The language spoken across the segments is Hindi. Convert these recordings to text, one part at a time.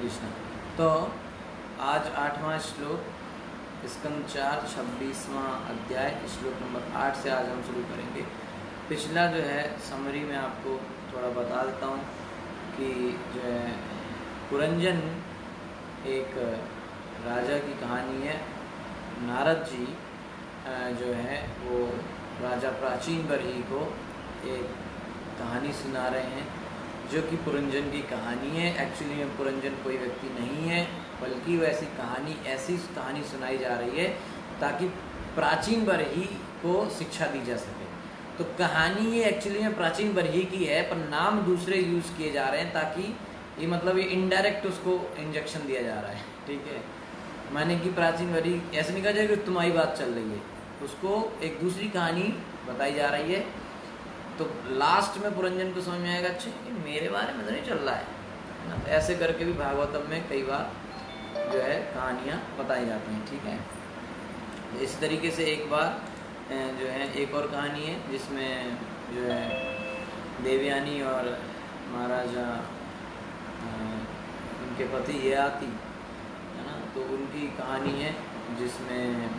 कृष्ण। तो आज 8वां श्लोक, स्कंद 4 26वां अध्याय, श्लोक नंबर 8 से आज हम शुरू करेंगे। पिछला जो है समरी में आपको थोड़ा बता देता हूँ कि जो है पुरंजन एक राजा की कहानी है। नारद जी जो है वो राजा प्राचीन बरही को एक कहानी सुना रहे हैं जो कि पुरंजन की कहानी है। एक्चुअली में पुरंजन कोई व्यक्ति नहीं है, बल्कि वैसी ऐसी कहानी सुनाई जा रही है ताकि प्राचीन बरही को शिक्षा दी जा सके। तो कहानी ये एक्चुअली में प्राचीन बरही की है, पर नाम दूसरे यूज़ किए जा रहे हैं ताकि ये मतलब ये इनडायरेक्ट उसको इंजेक्शन दिया जा रहा है। ठीक है, माने कि प्राचीन बरही ऐसे नहीं कहा जाए कि तुम्हारी बात चल रही है, उसको एक दूसरी कहानी बताई जा रही है। तो लास्ट में पुरंजन को समझ में आएगा, अच्छा ये मेरे बारे में तो नहीं चल रहा है ना। तो ऐसे करके भी भागवतम में कई बार जो है कहानियाँ बताई जाती हैं। ठीक है, इस तरीके से एक बार जो है एक और कहानी है जिसमें जो है देवयानी और महाराजा उनके पति ययाति है ना, तो उनकी कहानी है जिसमें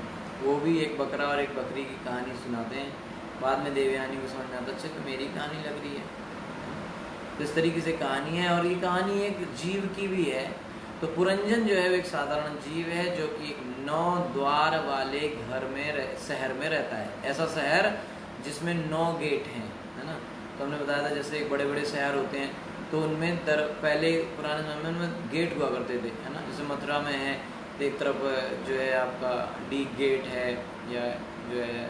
वो भी एक बकरा और एक बकरी की कहानी सुनाते हैं। बाद में देवयानी को समझ में आता, अच्छा तो मेरी कहानी लग रही है। तो इस तरीके से कहानी है, और ये कहानी एक जीव की भी है। तो पुरंजन जो है वो एक साधारण जीव है जो कि एक 9 द्वार वाले शहर में रहता है। ऐसा शहर जिसमें 9 गेट हैं, है ना। तो हमने बताया था जैसे बड़े बड़े शहर होते हैं तो उनमें पहले पुराने समय में गेट हुआ करते थे, है ना। जैसे मथुरा में है तो एक तरफ जो है आपका डी गेट है, या जो है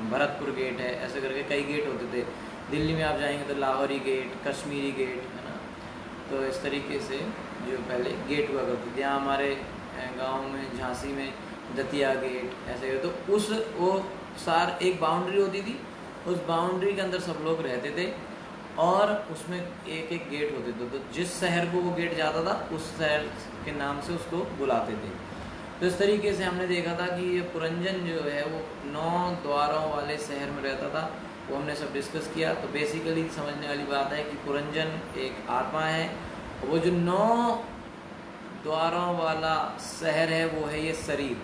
भरतपुर गेट है, ऐसे करके कई गेट होते थे। दिल्ली में आप जाएंगे तो लाहौरी गेट, कश्मीरी गेट, है ना। तो इस तरीके से जो पहले गेट हुआ करते थे। यहाँ हमारे गांव में झांसी में दतिया गेट, ऐसे। तो वो सार एक बाउंड्री होती थी, उस बाउंड्री के अंदर सब लोग रहते थे और उसमें एक एक गेट होते थे। तो जिस शहर को वो गेट जाता था उस शहर के नाम से उसको बुलाते थे। तो इस तरीके से हमने देखा था कि ये पुरंजन जो है वो 9 द्वारों वाले शहर में रहता था, वो हमने सब डिस्कस किया। तो बेसिकली समझने वाली बात है कि पुरंजन एक आत्मा है। वो जो 9 द्वारों वाला शहर है वो है ये शरीर।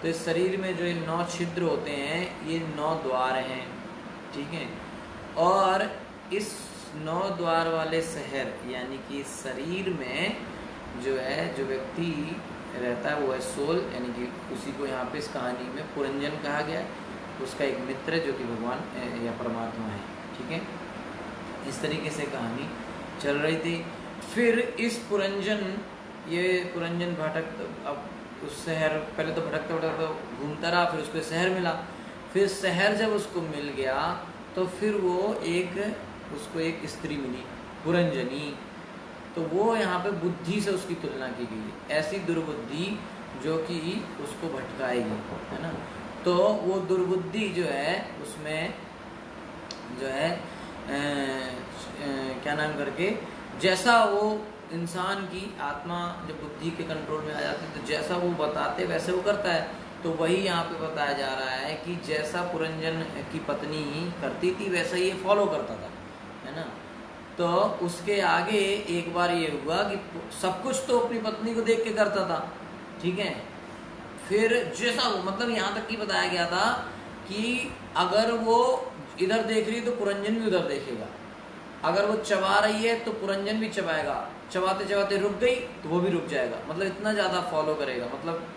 तो इस शरीर में जो ये 9 छिद्र होते हैं ये 9 द्वार हैं। ठीक है, और इस 9 द्वार वाले शहर यानी कि शरीर में जो है जो व्यक्ति रहता है वो है सोल, यानी कि उसी को यहाँ पे इस कहानी में पुरंजन कहा गया है। उसका एक मित्र जो कि भगवान या परमात्मा है। ठीक है, इस तरीके से कहानी चल रही थी। फिर इस पुरंजन अब उस शहर, पहले तो भटकता घूमता रहा, फिर उसको शहर मिला। फिर शहर जब उसको मिल गया तो फिर वो उसको एक स्त्री मिली, पुरंजनी। तो वो यहाँ पे बुद्धि से उसकी तुलना की गई है, ऐसी दुर्बुद्धि जो कि उसको भटकाएगी, है ना। तो वो दुर्बुद्धि जो है उसमें जो है क्या नाम करके, जैसा वो इंसान की आत्मा जब बुद्धि के कंट्रोल में आ जाती है तो जैसा वो बताते वैसे वो करता है। तो वही यहाँ पे बताया जा रहा है कि जैसा पुरंजन की पत्नी ही करती थी वैसा ये फॉलो करता था, है ना। तो उसके आगे एक बार ये हुआ कि सब कुछ तो अपनी पत्नी को देख के करता था। ठीक है, फिर जैसा वो मतलब यहाँ तक की बताया गया था कि अगर वो इधर देख रही है तो पुरंजन भी उधर देखेगा, अगर वो चबा रही है तो पुरंजन भी चबाएगा, चबाते चबाते रुक गई तो वो भी रुक जाएगा। मतलब इतना ज़्यादा फॉलो करेगा, मतलब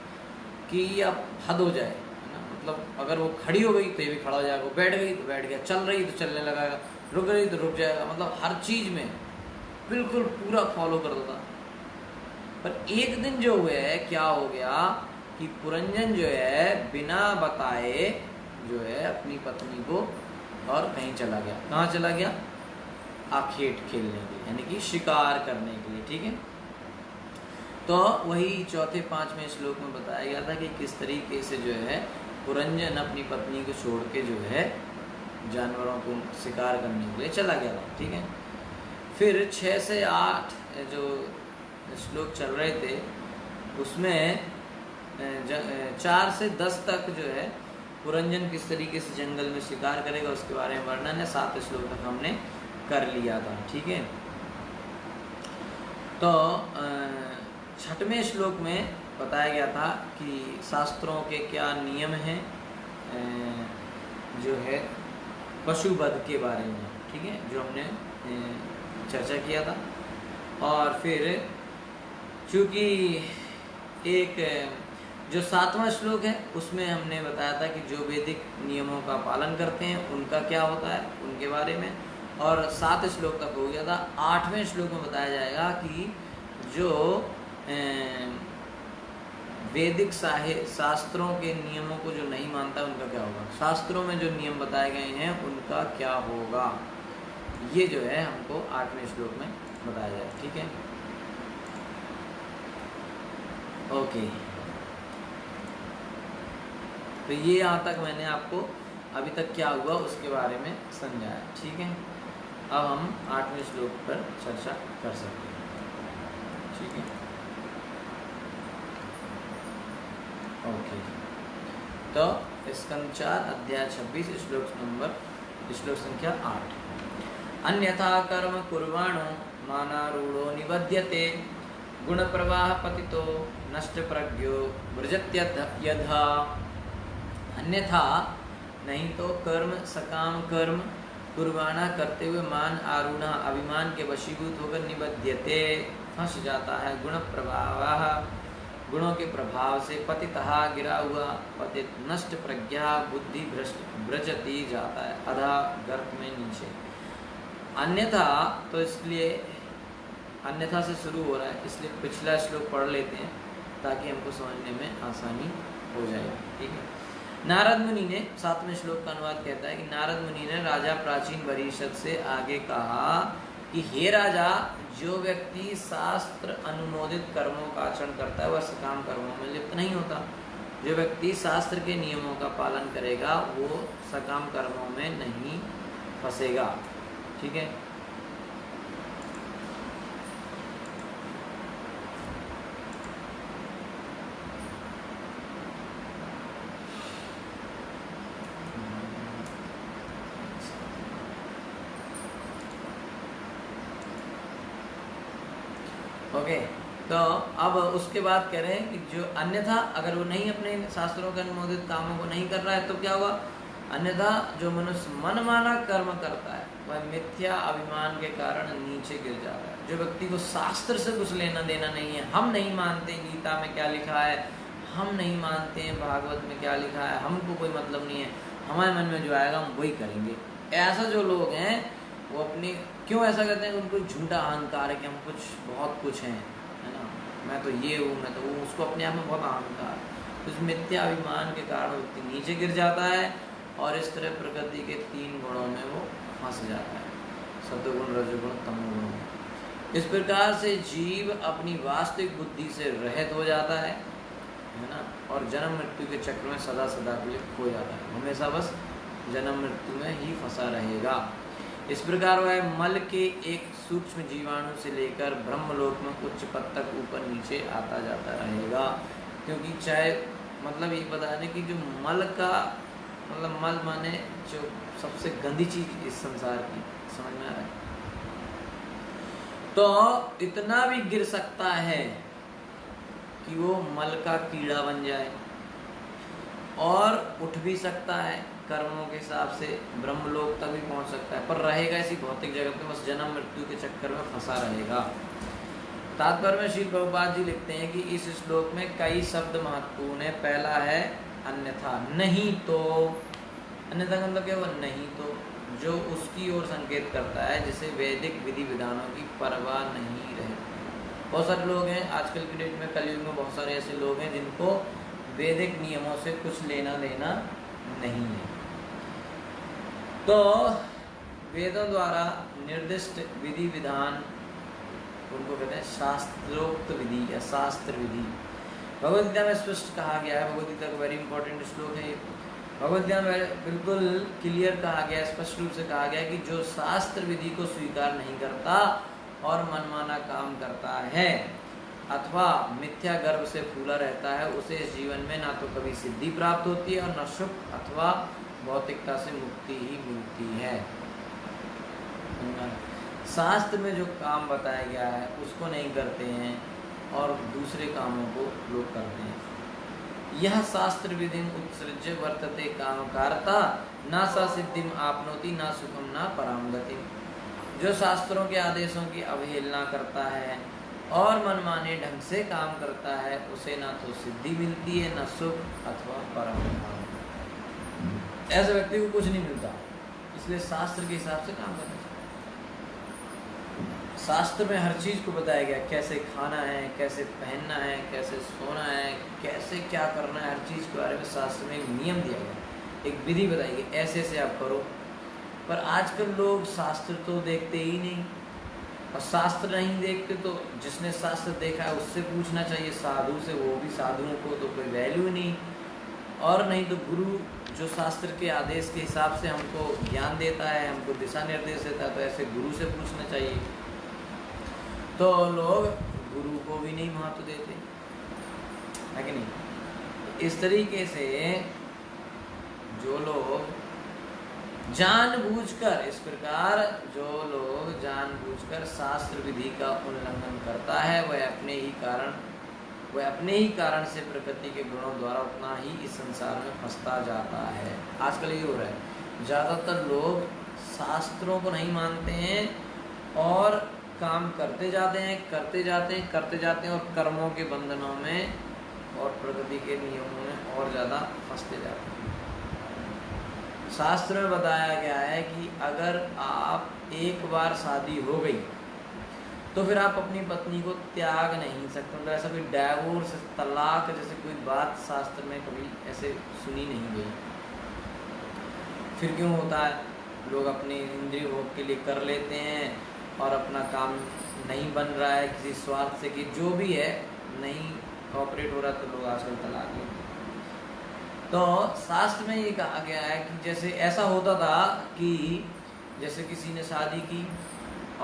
कि अब हद हो जाए, है ना। मतलब अगर वो खड़ी हो गई तो ये भी खड़ा हो जाएगा, वो बैठ गई तो बैठ गया, चल रही तो चलने लगाएगा, रुक गई तो रुक जाएगा। मतलब हर चीज़ में बिल्कुल पूरा फॉलो करता था। पर एक दिन जो हुआ है, क्या हो गया कि पुरंजन जो है बिना बताए जो है अपनी पत्नी को और कहीं चला गया। कहाँ चला गया? आखेट खेलने के लिए, यानी कि शिकार करने के लिए। ठीक है, तो वही 4-5वें श्लोक में बताया गया था कि किस तरीके से जो है पुरंजन अपनी पत्नी को छोड़ के जो है जानवरों को शिकार करने के लिए चला गया था। ठीक है, फिर 6 से 8 जो श्लोक चल रहे थे उसमें 4 से 10 तक जो है पुरंजन किस तरीके से जंगल में शिकार करेगा उसके बारे में वर्णन है। 7 श्लोक तक हमने कर लिया था। ठीक है, तो छठवें श्लोक में बताया गया था कि शास्त्रों के क्या नियम हैं, जो है पशुवध के बारे में, ठीक है, जो हमने चर्चा किया था। और फिर चूँकि एक जो 7वां श्लोक है उसमें हमने बताया था कि जो वैदिक नियमों का पालन करते हैं उनका क्या होता है, उनके बारे में। और 7 श्लोक तक हो गया था। 8वें श्लोक में बताया जाएगा कि जो वैदिक शास्त्रों के नियमों को जो नहीं मानता उनका क्या होगा, शास्त्रों में जो नियम बताए गए हैं उनका क्या होगा, ये जो है हमको 8वें श्लोक में बताया जाए, ठीक है। ओके, तो ये यहाँ तक मैंने आपको अभी तक क्या हुआ उसके बारे में समझाया, ठीक है। अब हम 8वें श्लोक पर चर्चा कर सकते हैं, ठीक है। ओके, तो स्कंद 4 अध्याय 26 श्लोक संख्या 8। अन्यथा कर्म कुर्वाणो मानारूढ़ो निबध्यते गुण प्रवाह पतितो नष्ट प्रज्ञो वृजत्ययथा। अन्यथा नहीं तो कर्म सकाम कर्म कुर्बाना करते हुए मान आरूढ़ा अभिमान के वशीभूत होकर निबध्यते फंस जाता है, गुण प्रवाह गुणों के प्रभाव से पतितः गिरा हुआ, पतित नष्ट प्रज्ञा बुद्धि भ्रष्ट भ्रजती जाता है अधा गर्त में नीचे। अन्यथा तो इसलिए अन्यथा से शुरू हो रहा है, इसलिए पिछला श्लोक पढ़ लेते हैं ताकि हमको समझने में आसानी हो जाए, ठीक है। नारद मुनि ने 7वें श्लोक का अनुवाद कहता है कि नारद मुनि ने राजा प्राचीन परिषद से आगे कहा कि हे राजा, जो व्यक्ति शास्त्र अनुमोदित कर्मों का आचरण करता है वह सकाम कर्मों में लिप्त नहीं होता। जो व्यक्ति शास्त्र के नियमों का पालन करेगा वो सकाम कर्मों में नहीं फंसेगा, ठीक है। ओके, तो अब उसके बाद कह रहे हैं कि जो अन्यथा अगर वो नहीं अपने शास्त्रों के अनुमोदित कामों को नहीं कर रहा है तो क्या होगा। अन्यथा जो मनुष्य मनमाना कर्म करता है वह मिथ्या अभिमान के कारण नीचे गिर जाता है। जो व्यक्ति को शास्त्र से कुछ लेना देना नहीं है, हम नहीं मानते गीता में क्या लिखा है, हम नहीं मानते हैं भागवत में क्या लिखा है, हमको कोई मतलब नहीं है, हमारे मन में जो आएगा हम वही करेंगे, ऐसा जो लोग हैं वो अपनी क्यों ऐसा करते हैं, उनको झूठा अहंकार है कि हम कुछ बहुत कुछ हैं, है ना, मैं तो ये हूँ, मैं तो वो, उसको अपने आप में बहुत अहंकार। तो इस मिथ्या अभिमान के कारण व्यक्ति नीचे गिर जाता है और इस तरह प्रकृति के 3 गुणों में वो फंस जाता है, सत्वगुण रजोगुण तमोगुण। इस प्रकार से जीव अपनी वास्तविक बुद्धि से रहित हो जाता है ना, और जन्म मृत्यु के चक्र में सदा सदा के लिए खो जाता है, हमेशा बस जन्म मृत्यु में ही फंसा रहेगा। इस प्रकार वह मल के एक सूक्ष्म जीवाणु से लेकर ब्रह्मलोक में उच्च पद तक ऊपर नीचे आता जाता रहेगा। क्योंकि चाहे मतलब ये बताने कि जो मल का मतलब मल माने जो सबसे गंदी चीज इस संसार की, समझ में आ रहा है, तो इतना भी गिर सकता है कि वो मल का कीड़ा बन जाए और उठ भी सकता है, कर्मों के हिसाब से ब्रह्मलोक तक भी पहुंच सकता है, पर रहेगा ऐसी भौतिक जगत में, बस जन्म मृत्यु के चक्कर में फंसा रहेगा। तात्पर्य में श्री प्रभुपाद जी लिखते हैं कि इस श्लोक में कई शब्द महत्वपूर्ण है। पहला है अन्यथा, नहीं तो। अन्यथा का मतलब क्या हुआ, नहीं तो, जो उसकी ओर संकेत करता है जिसे वैदिक विधि विधानों की परवाह नहीं रहे। बहुत सारे लोग हैं आजकल की डेट में, कलयुग में बहुत सारे ऐसे लोग हैं जिनको वैदिक नियमों से कुछ लेना देना नहीं है। तो वेदों द्वारा निर्दिष्ट विधि विधान उनको कहते हैं शास्त्रोक्त विधि या शास्त्र विधि। भगवद गीता में स्पष्ट कहा गया है, भगवद गीता का वेरी इंपॉर्टेंट श्लोक है। भगवद गीता में बिल्कुल क्लियर कहा गया है, स्पष्ट रूप से कहा गया है कि जो शास्त्र विधि को स्वीकार नहीं करता और मनमाना काम करता है अथवा मिथ्या गर्भ से फूला रहता है, उसे इस जीवन में ना तो कभी सिद्धि प्राप्त होती है और न सुख अथवा भौतिकता से मुक्ति ही मिलती है। शास्त्र में जो काम बताया गया है उसको नहीं करते हैं और दूसरे कामों को लोग करते हैं। यह शास्त्र विधिम उत्सृज्य वर्तते कामकारता ना सा सिद्धिम आपनोति ना सुखम ना पराम गतिम। जो शास्त्रों के आदेशों की अवहेलना करता है और मनमाने ढंग से काम करता है उसे ना तो सिद्धि मिलती है, ना सुख अथवा परम धाम। ऐसे व्यक्ति को कुछ नहीं मिलता, इसलिए शास्त्र के हिसाब से काम करना चाहिए। शास्त्र में हर चीज़ को बताया गया, कैसे खाना है, कैसे पहनना है, कैसे सोना है, कैसे क्या करना है, हर चीज़ के बारे में शास्त्र में एक नियम दिया गया, एक विधि बताई गई, ऐसे ऐसे आप करो। पर आजकल लोग शास्त्र तो देखते ही नहीं, और शास्त्र नहीं देखते तो जिसने शास्त्र देखा है उससे पूछना चाहिए, साधु से, वो भी साधुओं को तो कोई वैल्यू नहीं, और नहीं तो गुरु जो शास्त्र के आदेश के हिसाब से हमको ज्ञान देता है, हमको दिशा निर्देश देता है, तो ऐसे गुरु से पूछना चाहिए। तो लोग गुरु को भी नहीं महत्व देते, है कि नहीं। इस तरीके से जो लोग जानबूझकर, इस प्रकार जो लोग जानबूझकर शास्त्र विधि का उल्लंघन करता है वह अपने ही कारण से प्रकृति के गुणों द्वारा उतना ही इस संसार में फंसता जाता है। आजकल ये हो रहा है, ज़्यादातर लोग शास्त्रों को नहीं मानते हैं और काम करते जाते हैं और कर्मों के बंधनों में और प्रकृति के नियमों में और ज़्यादा फंसते जाते हैं। शास्त्र में बताया गया है कि अगर आप एक बार शादी हो गई तो फिर आप अपनी पत्नी को त्याग नहीं सकते। मतलब ऐसा कोई डाइवोर्स, तलाक जैसे कोई बात शास्त्र में कभी ऐसे सुनी नहीं गई। फिर क्यों होता है, लोग अपने इंद्रिय भोग के लिए कर लेते हैं और अपना काम नहीं बन रहा है किसी स्वार्थ से, कि जो भी है नहीं कॉपरेट हो रहा, तो लोग आजकल तलाक लेते हैं। तो शास्त्र में ये कहा गया है कि जैसे ऐसा होता था कि जैसे किसी ने शादी की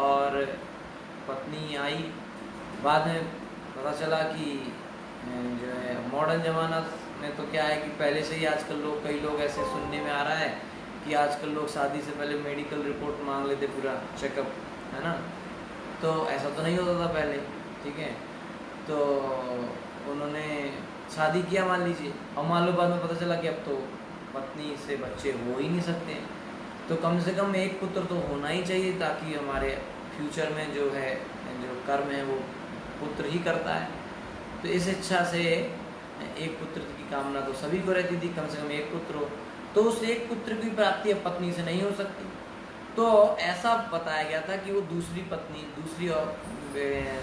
और पत्नी आई, बाद में पता चला कि जो है मॉडर्न ज़माना में तो क्या है कि पहले से ही आजकल लोग, कई लोग ऐसे सुनने में आ रहा है कि आजकल लोग शादी से पहले मेडिकल रिपोर्ट मांग लेते, पूरा चेकअप, है ना। तो ऐसा तो नहीं होता था पहले, ठीक है। तो उन्होंने शादी किया मान लीजिए, और मान लो बाद में पता चला कि अब तो पत्नी से बच्चे हो ही नहीं सकते, तो कम से कम एक पुत्र तो होना ही चाहिए, ताकि हमारे फ्यूचर में जो है जो कर्म है वो पुत्र ही करता है। तो इस इच्छा से एक पुत्र की कामना तो सभी को रहती थी, कम से कम एक पुत्र हो। तो उस एक पुत्र की प्राप्ति अब पत्नी से नहीं हो सकती, तो ऐसा बताया गया था कि वो दूसरी पत्नी, दूसरी और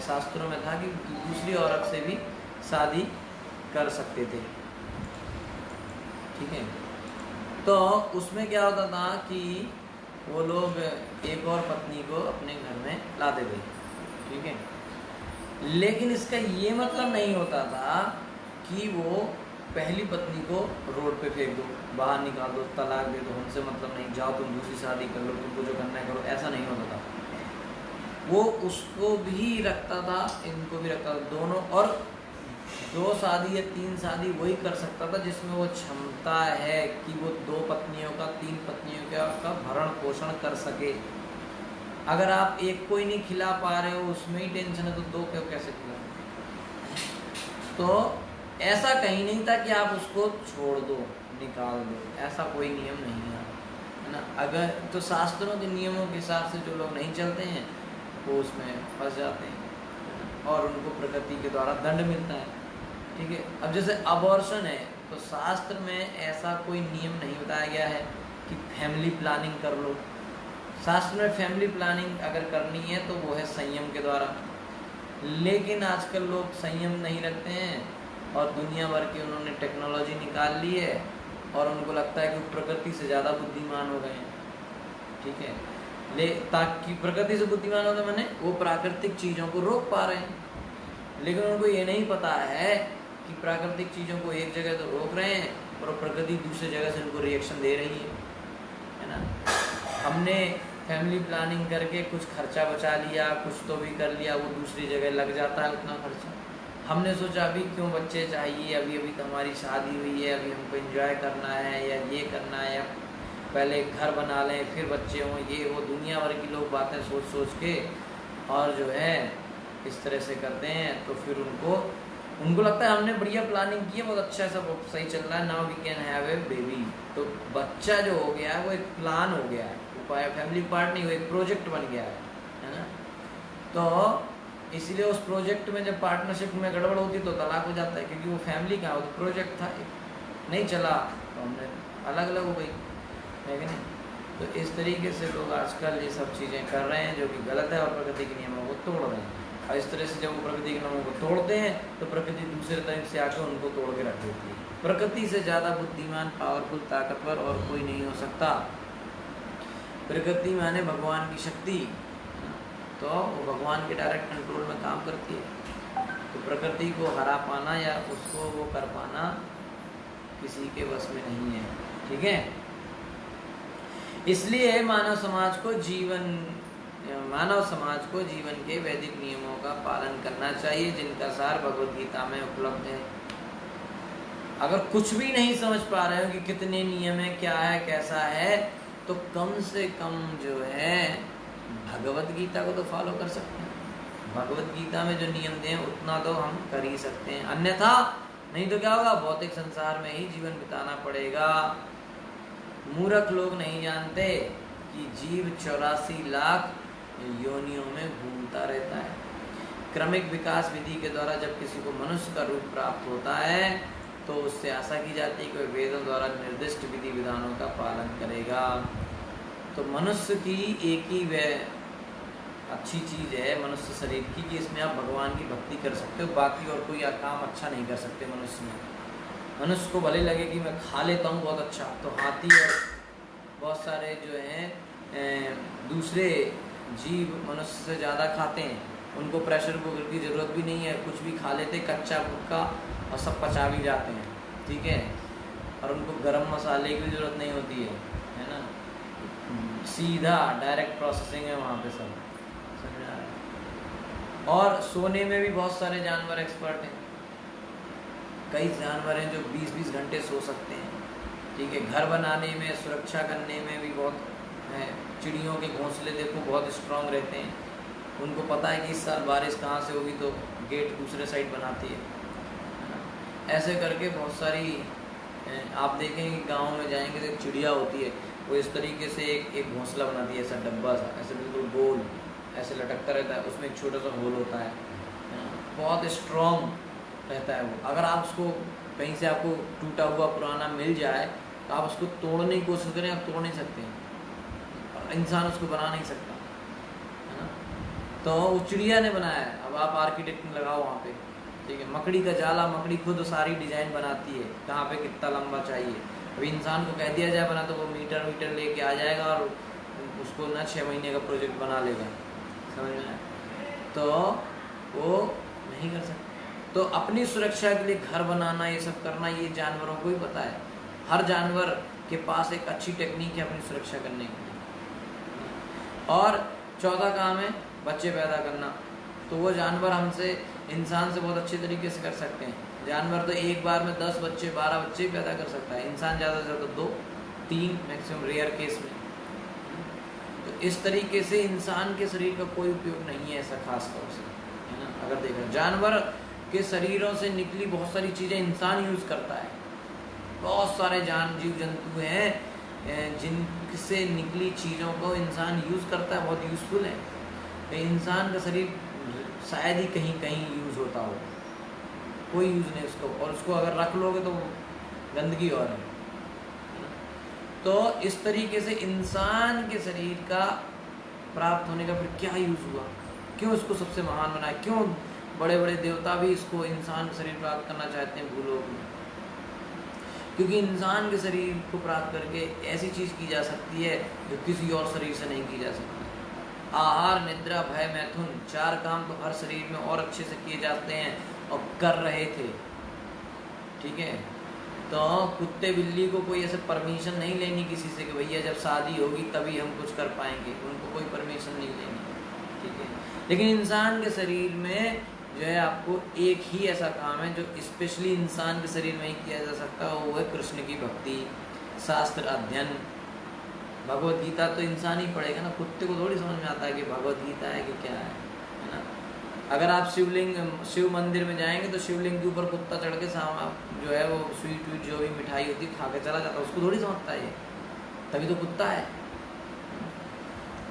शास्त्रों में था कि दूसरी औरत से भी शादी कर सकते थे, ठीक है। तो उसमें क्या होता था कि वो लोग एक और पत्नी को अपने घर में लाते थे, ठीक है। लेकिन इसका ये मतलब नहीं होता था कि वो पहली पत्नी को रोड पे फेंक दो, बाहर निकाल दो, तलाक दे दो, हमसे मतलब नहीं, जाओ तुम दूसरी शादी कर लो, तुमको जो करना है करो, ऐसा नहीं होता था। वो उसको भी रखता था, इनको भी रखता था, दोनों, और 2 शादी या 3 शादी वही कर सकता था जिसमें वो क्षमता है कि वो 2 पत्नियों का, 3 पत्नियों का भरण पोषण कर सके। अगर आप एक को ही नहीं खिला पा रहे हो, उसमें ही टेंशन है, तो 2 को कैसे खिला। तो ऐसा कहीं नहीं था कि आप उसको छोड़ दो, निकाल दो, ऐसा कोई नियम नहीं है ना। अगर तो शास्त्रों के नियमों के हिसाब से जो लोग नहीं चलते हैं वो उसमें फंस जाते हैं और उनको प्रकृति के द्वारा दंड मिलता है, ठीक है। अब जैसे अबॉर्शन है, तो शास्त्र में ऐसा कोई नियम नहीं बताया गया है कि फैमिली प्लानिंग कर लो। शास्त्र में फैमिली प्लानिंग अगर करनी है तो वो है संयम के द्वारा, लेकिन आजकल लोग संयम नहीं रखते हैं और दुनिया भर की उन्होंने टेक्नोलॉजी निकाल ली है और उनको लगता है कि वो प्रकृति से ज़्यादा बुद्धिमान हो गए हैं, ठीक है। ताकि प्रकृति से बुद्धिमान हो गए मैंने वो प्राकृतिक चीज़ों को रोक पा रहे हैं, लेकिन उनको ये नहीं पता है कि प्राकृतिक चीज़ों को एक जगह तो रोक रहे हैं और प्रकृति दूसरी जगह से उनको रिएक्शन दे रही है ना। हमने फैमिली प्लानिंग करके कुछ खर्चा बचा लिया, कुछ तो भी कर लिया, वो दूसरी जगह लग जाता है उतना खर्चा। हमने सोचा अभी क्यों बच्चे चाहिए, अभी अभी तो हमारी शादी हुई है, अभी हमको एंजॉय करना है या ये करना है, या पहले घर बना लें फिर बच्चे हों, ये वो दुनिया भर की लोग बातें सोच सोच के और जो है इस तरह से करते हैं, तो फिर उनको उनको लगता है हमने बढ़िया प्लानिंग की है, बहुत अच्छा है, सब सही चल रहा है, now we can have a baby. तो बच्चा जो हो गया है वो एक प्लान हो गया है, वो फैमिली पार्ट नहीं, वो एक प्रोजेक्ट बन गया है ना। तो इसीलिए उस प्रोजेक्ट में जब पार्टनरशिप में गड़बड़ होती है तो तलाक हो जाता है, क्योंकि वो फैमिली का वो प्रोजेक्ट था, नहीं चला तो हमने अलग अलग हो गई, है कि नहीं। तो इस तरीके से लोग आजकल ये सब चीज़ें कर रहे हैं जो कि गलत है, और प्रकृति के नियमों को तोड़ रहे हैं। और इस तरह से जब वो प्रकृति के नियमों को तोड़ते हैं तो प्रकृति दूसरे तरफ से आकर उनको तोड़ के रख देती है। प्रकृति से ज़्यादा बुद्धिमान, पावरफुल, ताकतवर और कोई नहीं हो सकता। प्रकृति माने भगवान की शक्ति, तो वो भगवान के डायरेक्ट कंट्रोल में काम करती है। तो प्रकृति को हरा पाना या उसको वो कर पाना किसी के बस में नहीं है, ठीक है। इसलिए मानव समाज को जीवन के वैदिक नियमों का पालन करना चाहिए, जिनका सार भगवद गीता में उपलब्ध है। अगर कुछ भी नहीं समझ पा रहे हो कि कितने नियम है, क्या है, कैसा है, तो कम से कम जो है भगवद गीता को तो फॉलो कर सकते हैं। भगवद गीता में जो नियम दें उतना तो हम कर ही सकते हैं, अन्यथा नहीं तो क्या होगा, भौतिक संसार में ही जीवन बिताना पड़ेगा। मूर्ख लोग नहीं जानते कि जीव 84 लाख योनियों में घूमता रहता है। क्रमिक विकास विधि के द्वारा जब किसी को मनुष्य का रूप प्राप्त होता है तो उससे आशा की जाती है कि वह वेदों द्वारा निर्दिष्ट विधि विधानों का पालन करेगा। तो मनुष्य की एक ही वह अच्छी चीज़ है मनुष्य शरीर की कि इसमें आप भगवान की भक्ति कर सकते हो, बाकी और कोई काम अच्छा नहीं कर सकते मनुष्य में। मनुष्य को भले लगे कि मैं खा लेता हूँ बहुत अच्छा, तो हाथी और बहुत सारे जो हैं दूसरे जीव मनुष्य से ज़्यादा खाते हैं, उनको प्रेशर कुकर की ज़रूरत भी नहीं है, कुछ भी खा लेते कच्चा फुटका और सब पचा भी जाते हैं, ठीक है। और उनको गरम मसाले की भी ज़रूरत नहीं होती है ना, सीधा डायरेक्ट प्रोसेसिंग है वहाँ पे सब, समझ आ रहा है। और सोने में भी बहुत सारे जानवर एक्सपर्ट हैं, कई जानवर हैं जो 20-20 घंटे सो सकते हैं, ठीक है। घर बनाने में, सुरक्षा करने में भी बहुत है। चिड़ियों के घोंसले देखो बहुत स्ट्रांग रहते हैं, उनको पता है कि इस साल बारिश कहाँ से होगी तो गेट दूसरे साइड बनाती है। ऐसे करके बहुत सारी आप देखेंगे गाँव में जाएंगे तो एक चिड़िया होती है, वो इस तरीके से एक घोंसला बनाती है, ऐसा डब्बा सा, ऐसे बिल्कुल गोल ऐसे लटकता रहता है, उसमें एक छोटा सा होल होता है, बहुत स्ट्रॉन्ग रहता है वो। अगर आप उसको कहीं से आपको टूटा हुआ पुराना मिल जाए तो आप उसको तोड़ने की कोशिश करें, आप तोड़ नहीं सकते हैं, इंसान उसको बना नहीं सकता, है ना। तो वो चिड़िया ने बनाया है, अब आप आर्किटेक्ट में लगाओ वहाँ पे, ठीक है। मकड़ी का जाला, मकड़ी खुद सारी डिज़ाइन बनाती है, कहाँ पे कितना लंबा चाहिए। अभी इंसान को कह दिया जाए बना तो वो मीटर लेके आ जाएगा और उसको ना 6 महीने का प्रोजेक्ट बना लेगा, समझ में आया। तो वो नहीं कर सकते। तो अपनी सुरक्षा के लिए घर बनाना, ये सब करना, ये जानवरों को ही पता है। हर जानवर के पास एक अच्छी टेक्निक है अपनी सुरक्षा करने के लिए। और चौथा काम है बच्चे पैदा करना, तो वो जानवर हमसे, इंसान से बहुत अच्छे तरीके से कर सकते हैं। जानवर तो एक बार में 10 बच्चे 12 बच्चे पैदा कर सकता है, इंसान ज़्यादा से ज़्यादा 2-3 मैक्सिमम रेयर केस में। तो इस तरीके से इंसान के शरीर का कोई उपयोग नहीं है ऐसा खास तौर से, है ना। अगर देखा जानवर के शरीरों से निकली बहुत सारी चीज़ें इंसान यूज़ करता है, बहुत सारे जीव जंतु हैं जिनसे निकली चीज़ों को इंसान यूज़ करता है, बहुत यूज़फुल है। तो इंसान का शरीर शायद ही कहीं कहीं यूज़ होता हो, कोई यूज़ नहीं उसको, और उसको अगर रख लोगे तो गंदगी और है। तो इस तरीके से इंसान के शरीर का प्राप्त होने का फिर क्या यूज़ हुआ, क्यों इसको सबसे महान बनाया, क्यों बड़े बड़े देवता भी इसको इंसान का शरीर प्राप्त करना चाहते हैं भूलोक में, क्योंकि इंसान के शरीर को प्राप्त करके ऐसी चीज़ की जा सकती है जो किसी और शरीर से नहीं की जा सकती। आहार, निद्रा, भय, मैथुन, 4 काम तो हर शरीर में और अच्छे से किए जाते हैं और कर रहे थे, ठीक है। तो कुत्ते बिल्ली को कोई ऐसे परमिशन नहीं लेनी किसी से कि भैया जब शादी होगी तभी हम कुछ कर पाएंगे, उनको कोई परमिशन नहीं लेनी, ठीक है। लेकिन इंसान के शरीर में जो है आपको एक ही ऐसा काम है जो स्पेशली इंसान के शरीर में ही किया जा सकता है, वो है कृष्ण की भक्ति, शास्त्र अध्ययन। भगवद गीता तो इंसान ही पढ़ेगा ना, कुत्ते को थोड़ी समझ में आता है कि भगवद गीता है कि क्या है ना। अगर आप शिव मंदिर में जाएंगे तो शिवलिंग के ऊपर कुत्ता चढ़ के जो है वो स्वीट वीट जो भी मिठाई होती है खा के चला जाता है, उसको थोड़ी समझता है ये, तभी तो कुत्ता है।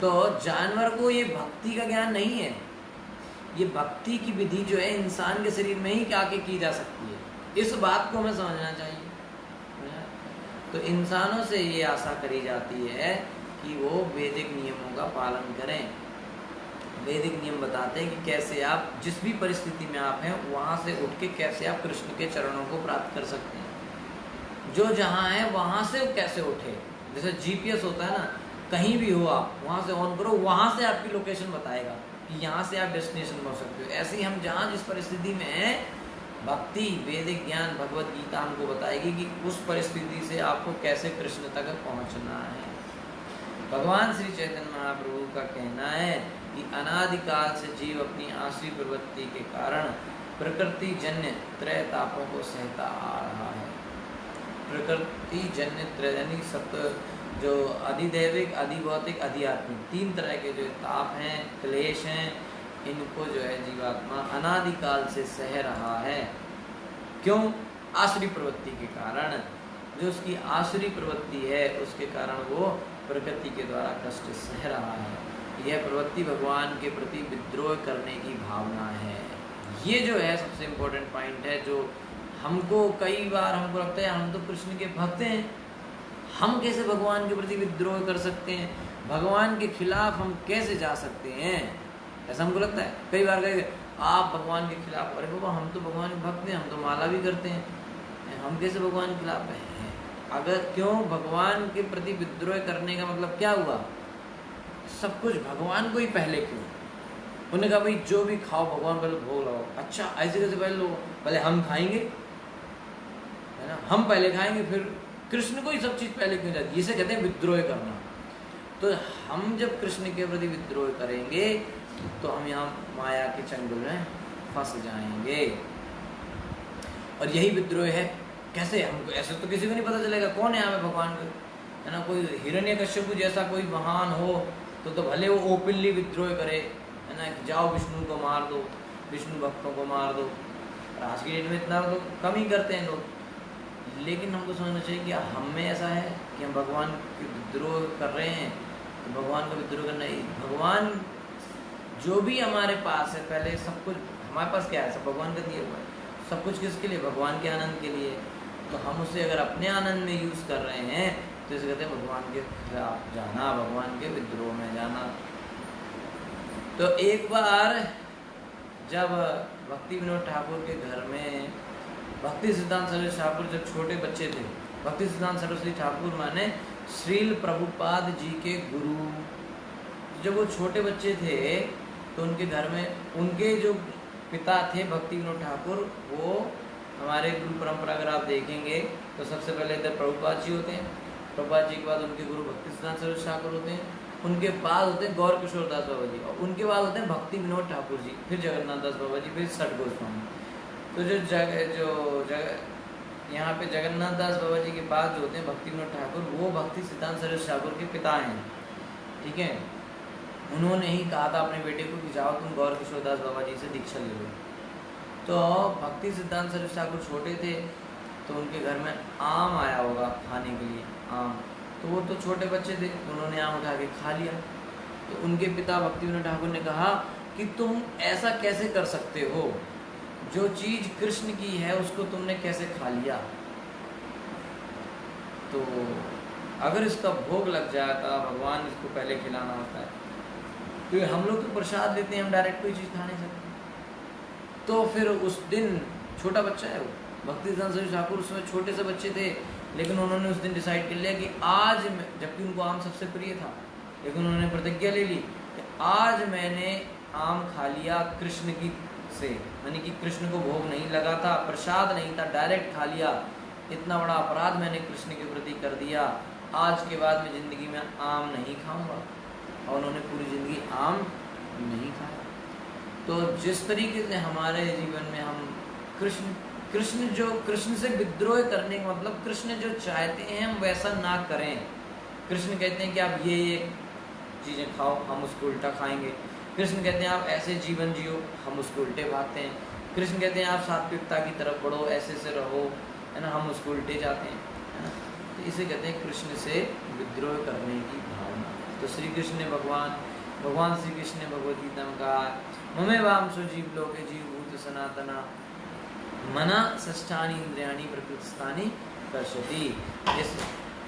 तो जानवर को ये भक्ति का ज्ञान नहीं है। ये भक्ति की विधि जो है इंसान के शरीर में ही आके की जा सकती है, इस बात को हमें समझना चाहिए। तो इंसानों से ये आशा करी जाती है कि वो वैदिक नियमों का पालन करें। वैदिक नियम बताते हैं कि कैसे आप जिस भी परिस्थिति में आप हैं वहाँ से उठ के कैसे आप कृष्ण के चरणों को प्राप्त कर सकते हैं। जो जहाँ है वहाँ से कैसे उठे, जैसे जीपीएस होता है ना, कहीं भी हो आप वहाँ से ऑन करो, वहाँ से आपकी लोकेशन बताएगा कि यहाँ से आप डेस्टिनेशन पहुँच सकते हो। ऐसे ही हम जहाँ जिस परिस्थिति में हैं, भक्ति, वैदिक ज्ञान, भगवत गीता हमको बताएगी कि उस परिस्थिति से आपको कैसे कृष्ण तक पहुँचना है। भगवान श्री चैतन्य महाप्रभु का कहना है कि अनादिकाल से जीव अपनी आसुरी प्रवृत्ति के कारण प्रकृति जन्य त्रय तापों को सहता आ रहा है। प्रकृति जन्य त्रय यानी सत्य जो अधिदैविक, अधिभौतिक, अधिआत्मिक, तीन तरह के जो ताप हैं, क्लेश हैं, इनको जो है जीवात्मा अनादिकाल से सह रहा है। क्यों? आसुरी प्रवृत्ति के कारण। जो उसकी आसुरी प्रवृत्ति है उसके कारण वो प्रकृति के द्वारा कष्ट सह रहा है। यह प्रवृत्ति भगवान के प्रति विद्रोह करने की भावना है। ये जो है सबसे इम्पोर्टेंट पॉइंट है, जो हमको कई बार हमको लगता है हम तो कृष्ण के भक्त हैं, हम कैसे भगवान के प्रति विद्रोह कर सकते हैं, भगवान के खिलाफ हम कैसे जा सकते हैं, ऐसा हमको लगता है। कई बार कहेंगे आप भगवान के खिलाफ, अरे बाबा हम तो भगवान के भक्त हैं, हम तो माला भी करते हैं, हम कैसे भगवान के खिलाफ हैं। अगर क्यों भगवान के प्रति विद्रोह करने का मतलब क्या हुआ? सब कुछ भगवान को ही पहले क्यों? उन्होंने कहा भाई जो भी खाओ भगवान पहले भोग लगाओ। अच्छा ऐसे कैसे पहले लोग, पहले हम खाएंगे, है ना, हम पहले खाएंगे, फिर कृष्ण को ही सब चीज़ पहले क्यों जाती है? इसे कहते हैं विद्रोह करना। तो हम जब कृष्ण के प्रति विद्रोह करेंगे तो हम यहाँ माया के चंगुल में फंस जाएंगे। और यही विद्रोह है। कैसे? हमको ऐसे तो किसी को नहीं पता चलेगा कौन है यहाँ पे भगवान को, है ना। कोई हिरण्यकश्यप जैसा कोई महान हो तो भले वो ओपनली विद्रोह करे, है ना, कि जाओ विष्णु को मार दो, विष्णु भक्तों को मार दो। आज की डेट में इतना तो कम ही करते हैं लोग। लेकिन हमको समझना चाहिए कि हम में ऐसा है कि हम भगवान के विद्रोह कर रहे हैं, तो भगवान का विद्रोह करना ही। भगवान जो भी हमारे पास है, पहले सब कुछ हमारे पास क्या है, सब भगवान का दिया हुआ है। सब कुछ किसके लिए? भगवान के आनंद के लिए। तो हम उसे अगर अपने आनंद में यूज़ कर रहे हैं तो इसे कहते हैं भगवान के खिलाफ जाना, भगवान के विद्रोह में जाना। तो एक बार जब भक्ति विनोद ठाकुर के घर में भक्ति सिद्धांत सरस्वती ठाकुर जब छोटे बच्चे थे, भक्ति सिद्धांत सरस्वती ठाकुर माने श्रील प्रभुपाद जी के गुरु, जब वो छोटे बच्चे थे तो उनके घर में उनके जो पिता थे भक्ति विनोद ठाकुर, वो हमारे गुरु परंपरा अगर आप देखेंगे तो सबसे पहले इधर प्रभुपाद जी होते हैं, प्रभुपाद जी के बाद उनके गुरु भक्ति सिद्धांत सरस्वती ठाकुर होते हैं, उनके बाद होते हैं गौर किशोर दास बाबा जी, और उनके बाद होते हैं भक्ति विनोद ठाकुर जी, फिर जगन्नाथ दास बाबा जी, फिर छठ गोस्वामी। तो यहाँ पे जगन्नाथ दास बाबा जी के बाद जो होते हैं भक्ति विनोद ठाकुर, वो भक्ति सिद्धांत सरस्वती ठाकुर के पिता हैं। ठीक है, उन्होंने ही कहा था अपने बेटे को कि जाओ तुम गौर किशोर दास बाबा जी से दीक्षा ले लो। तो भक्ति सिद्धांत सरस्वती ठाकुर छोटे थे तो उनके घर में आम आया होगा खाने के लिए, आम, तो वो तो छोटे बच्चे थे, उन्होंने आम उठा के खा लिया। तो उनके पिता भक्ति विनोद ठाकुर ने कहा कि तुम ऐसा कैसे कर सकते हो, जो चीज़ कृष्ण की है उसको तुमने कैसे खा लिया। तो अगर इसका भोग लग जाता, भगवान इसको पहले खिलाना होता है, तो हम लोग तो प्रसाद लेते हैं, हम डायरेक्ट कोई चीज़ खा नहीं सकते। तो फिर उस दिन छोटा बच्चा है वो भक्ति सिद्धांत सरस्वती ठाकुर, उसमें छोटे से बच्चे थे, लेकिन उन्होंने उस दिन डिसाइड कर लिया कि आज, जबकि उनको आम सबसे प्रिय था, लेकिन उन्होंने प्रतिज्ञा ले ली कि आज मैंने आम खा लिया कृष्ण की से, यानी कि कृष्ण को भोग नहीं लगा था, प्रसाद नहीं था, डायरेक्ट खा लिया। इतना बड़ा अपराध मैंने कृष्ण के प्रति कर दिया, आज के बाद मैं ज़िंदगी में आम नहीं खाऊंगा। और उन्होंने पूरी ज़िंदगी आम नहीं खाया। तो जिस तरीके से हमारे जीवन में हम कृष्ण से विद्रोह करने का मतलब, कृष्ण जो चाहते हैं हम वैसा ना करें। कृष्ण कहते हैं कि आप ये चीज़ें खाओ, हम उसको उल्टा खाएंगे। कृष्ण कहते हैं आप ऐसे जीवन जियो, हम उसके उल्टे भागते हैं। कृष्ण कहते हैं आप सात्विकता की तरफ बढ़ो, ऐसे से रहो, है ना, हम उसको उल्टे जाते हैं, है ना। तो इसे कहते हैं कृष्ण से विद्रोह करने की भावना। तो श्री कृष्ण ने भगवान श्री कृष्ण ने भगवद गीता में कहा, ममे वांसो जीव लोके जीवभूत सनातना मना षष्ठानि इंद्रियाणि प्रकृतिस्थानि कर्षति।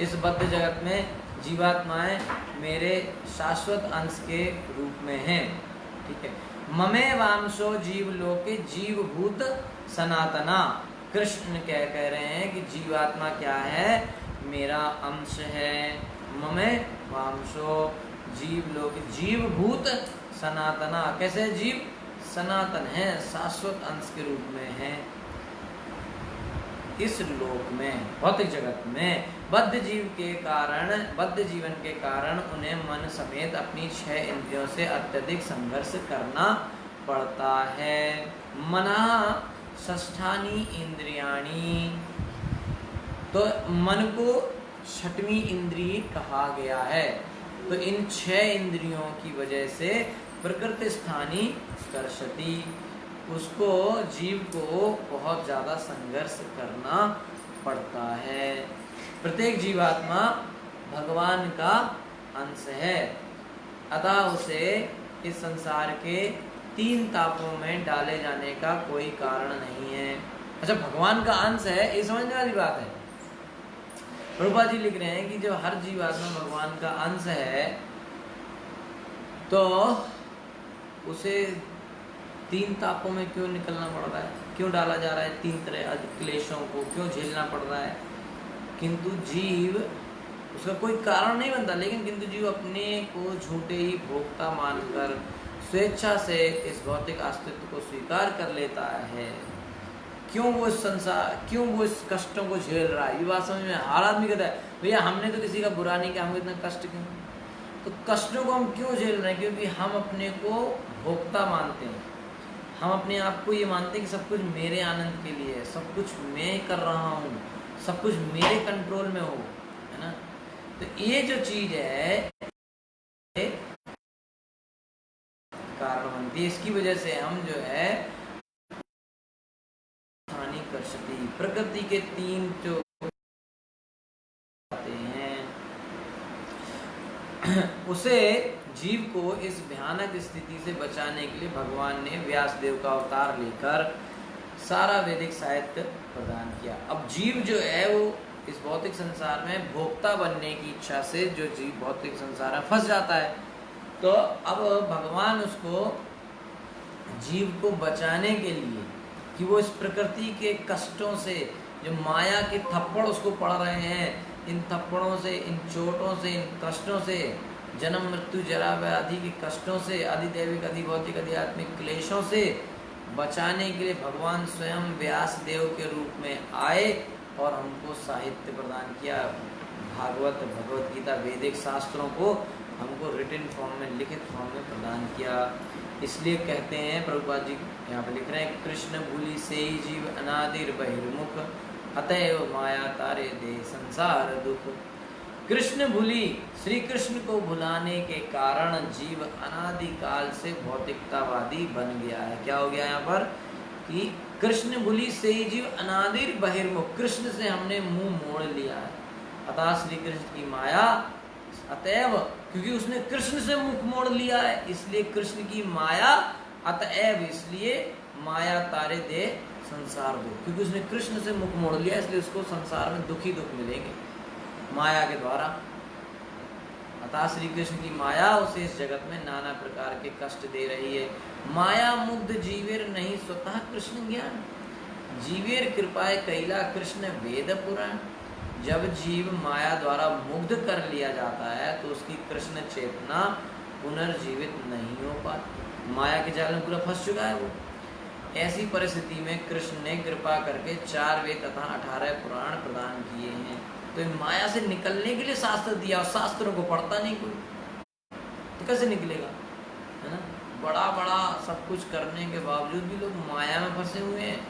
इस बद्ध जगत में जीवात्माएं मेरे शाश्वत अंश के रूप में हैं, ठीक है। ममे वांसो जीव लोके जीवभूत सनातना, कृष्ण कह रहे हैं कि जीवात्मा क्या है, मेरा अंश है। ममे वांसो जीव लोके जीवभूत सनातना, कैसे जीव सनातन है, शाश्वत अंश के रूप में है इस लोक में, भौतिक जगत में। बद्ध जीवन के कारण उन्हें मन समेत अपनी 6 इंद्रियों से अत्यधिक संघर्ष करना पड़ता है। मना षष्ठानि इंद्रियाणि, तो मन को 6वीं इंद्रिय कहा गया है। तो इन 6 इंद्रियों की वजह से प्रकृति स्थानी कर्षति, उसको जीव को बहुत ज़्यादा संघर्ष करना पड़ता है। प्रत्येक जीवात्मा भगवान का अंश है, अतः उसे इस संसार के 3 तापों में डाले जाने का कोई कारण नहीं है। अच्छा, भगवान का अंश है, ये समझने वाली बात है। प्रभुपाद जी लिख रहे हैं कि जब हर जीवात्मा भगवान का अंश है तो उसे 3 तापों में क्यों निकलना पड़ रहा है, क्यों डाला जा रहा है, 3 तरह क्लेशों को क्यों झेलना पड़ रहा है। किंतु जीव, उसका कोई कारण नहीं बनता, लेकिन किंतु जीव अपने को झूठे ही भोक्ता मानकर स्वेच्छा से इस भौतिक अस्तित्व को स्वीकार कर लेता है। क्यों वो इस कष्टों को झेल रहा है, ये बात समझ में। हर आदमी कहता है भैया हमने तो किसी का बुरा नहीं किया, हमको इतना कष्ट क्यों। तो कष्टों को हम क्यों झेल रहे हैं, क्योंकि हम अपने को भोक्ता मानते हैं। हम अपने आप को ये मानते हैं कि सब कुछ मेरे आनंद के लिए है, सब कुछ मैं कर रहा हूँ, सब कुछ मेरे कंट्रोल में हो, है ना। तो ये जो चीज है कारण बनती है, इसकी वजह से हम जो है हानि कर सकती। प्रकृति के 3 जो आते हैं उसे जीव को इस भयानक स्थिति से बचाने के लिए भगवान ने व्यासदेव का अवतार लेकर सारा वैदिक साहित्य प्रदान किया। अब जीव जो है वो इस भौतिक संसार में भोक्ता बनने की इच्छा से जो जीव भौतिक संसार में फंस जाता है, तो अब भगवान उसको जीव को बचाने के लिए कि वो इस प्रकृति के कष्टों से, जो माया के थप्पड़ उसको पड़ रहे हैं, इन थप्पड़ों से, इन चोटों से, इन कष्टों से, जन्म मृत्यु जरा व्याधि के कष्टों से, अधिदैविक अधिभौतिक आध्यात्मिक क्लेशों से बचाने के लिए भगवान स्वयं व्यास देव के रूप में आए और हमको साहित्य प्रदान किया। भागवत, भगवत गीता, वैदिक शास्त्रों को हमको रिटन फॉर्म में, लिखित फॉर्म में प्रदान किया। इसलिए कहते हैं प्रभुपाद जी यहाँ पे लिख रहे हैं, कृष्ण भूलि से ही जीव अनादिर बहिर्मुख, अतएव माया तारे दे संसार दुख। कृष्ण भूलि, श्री कृष्ण को भुलाने के कारण जीव अनादिकाल से भौतिकतावादी बन गया है। क्या हो गया यहाँ पर कि कृष्ण भूलि से ही जीव अनादिर बहिर्मुख, कृष्ण से हमने मुंह मोड़ लिया है। अतः श्री कृष्ण की माया, अतएव क्योंकि उसने कृष्ण से मुख मोड़ लिया है, इसलिए कृष्ण की माया, अतएव इसलिए माया तारे दे संसार दुख, क्योंकि उसने कृष्ण से मुख मोड़ लिया इसलिए उसको संसार में दुख ही दुख मिलेंगे माया के द्वारा। अतः श्री कृष्ण की माया उसे इस जगत में नाना प्रकार के कष्ट दे रही है। माया मुग्ध जीवेर नहीं स्वतः कृष्ण ज्ञान, जीवेर कृपाए कैला कृष्ण वेद पुराण। जब जीव माया द्वारा मुग्ध कर लिया जाता है तो उसकी कृष्ण चेतना पुनर्जीवित नहीं हो पाती, माया के जाल में पूरा फंस चुका है वो। ऐसी परिस्थिति में कृष्ण ने कृपा करके 4 वेद तथा 18 पुराण प्रदान किए हैं। तो माया से निकलने के लिए शास्त्र दिया, और शास्त्रों को पढ़ता नहीं कोई, तो कैसे निकलेगा, है ना। बड़ा बड़ा सब कुछ करने के बावजूद भी लोग माया में फंसे हुए हैं।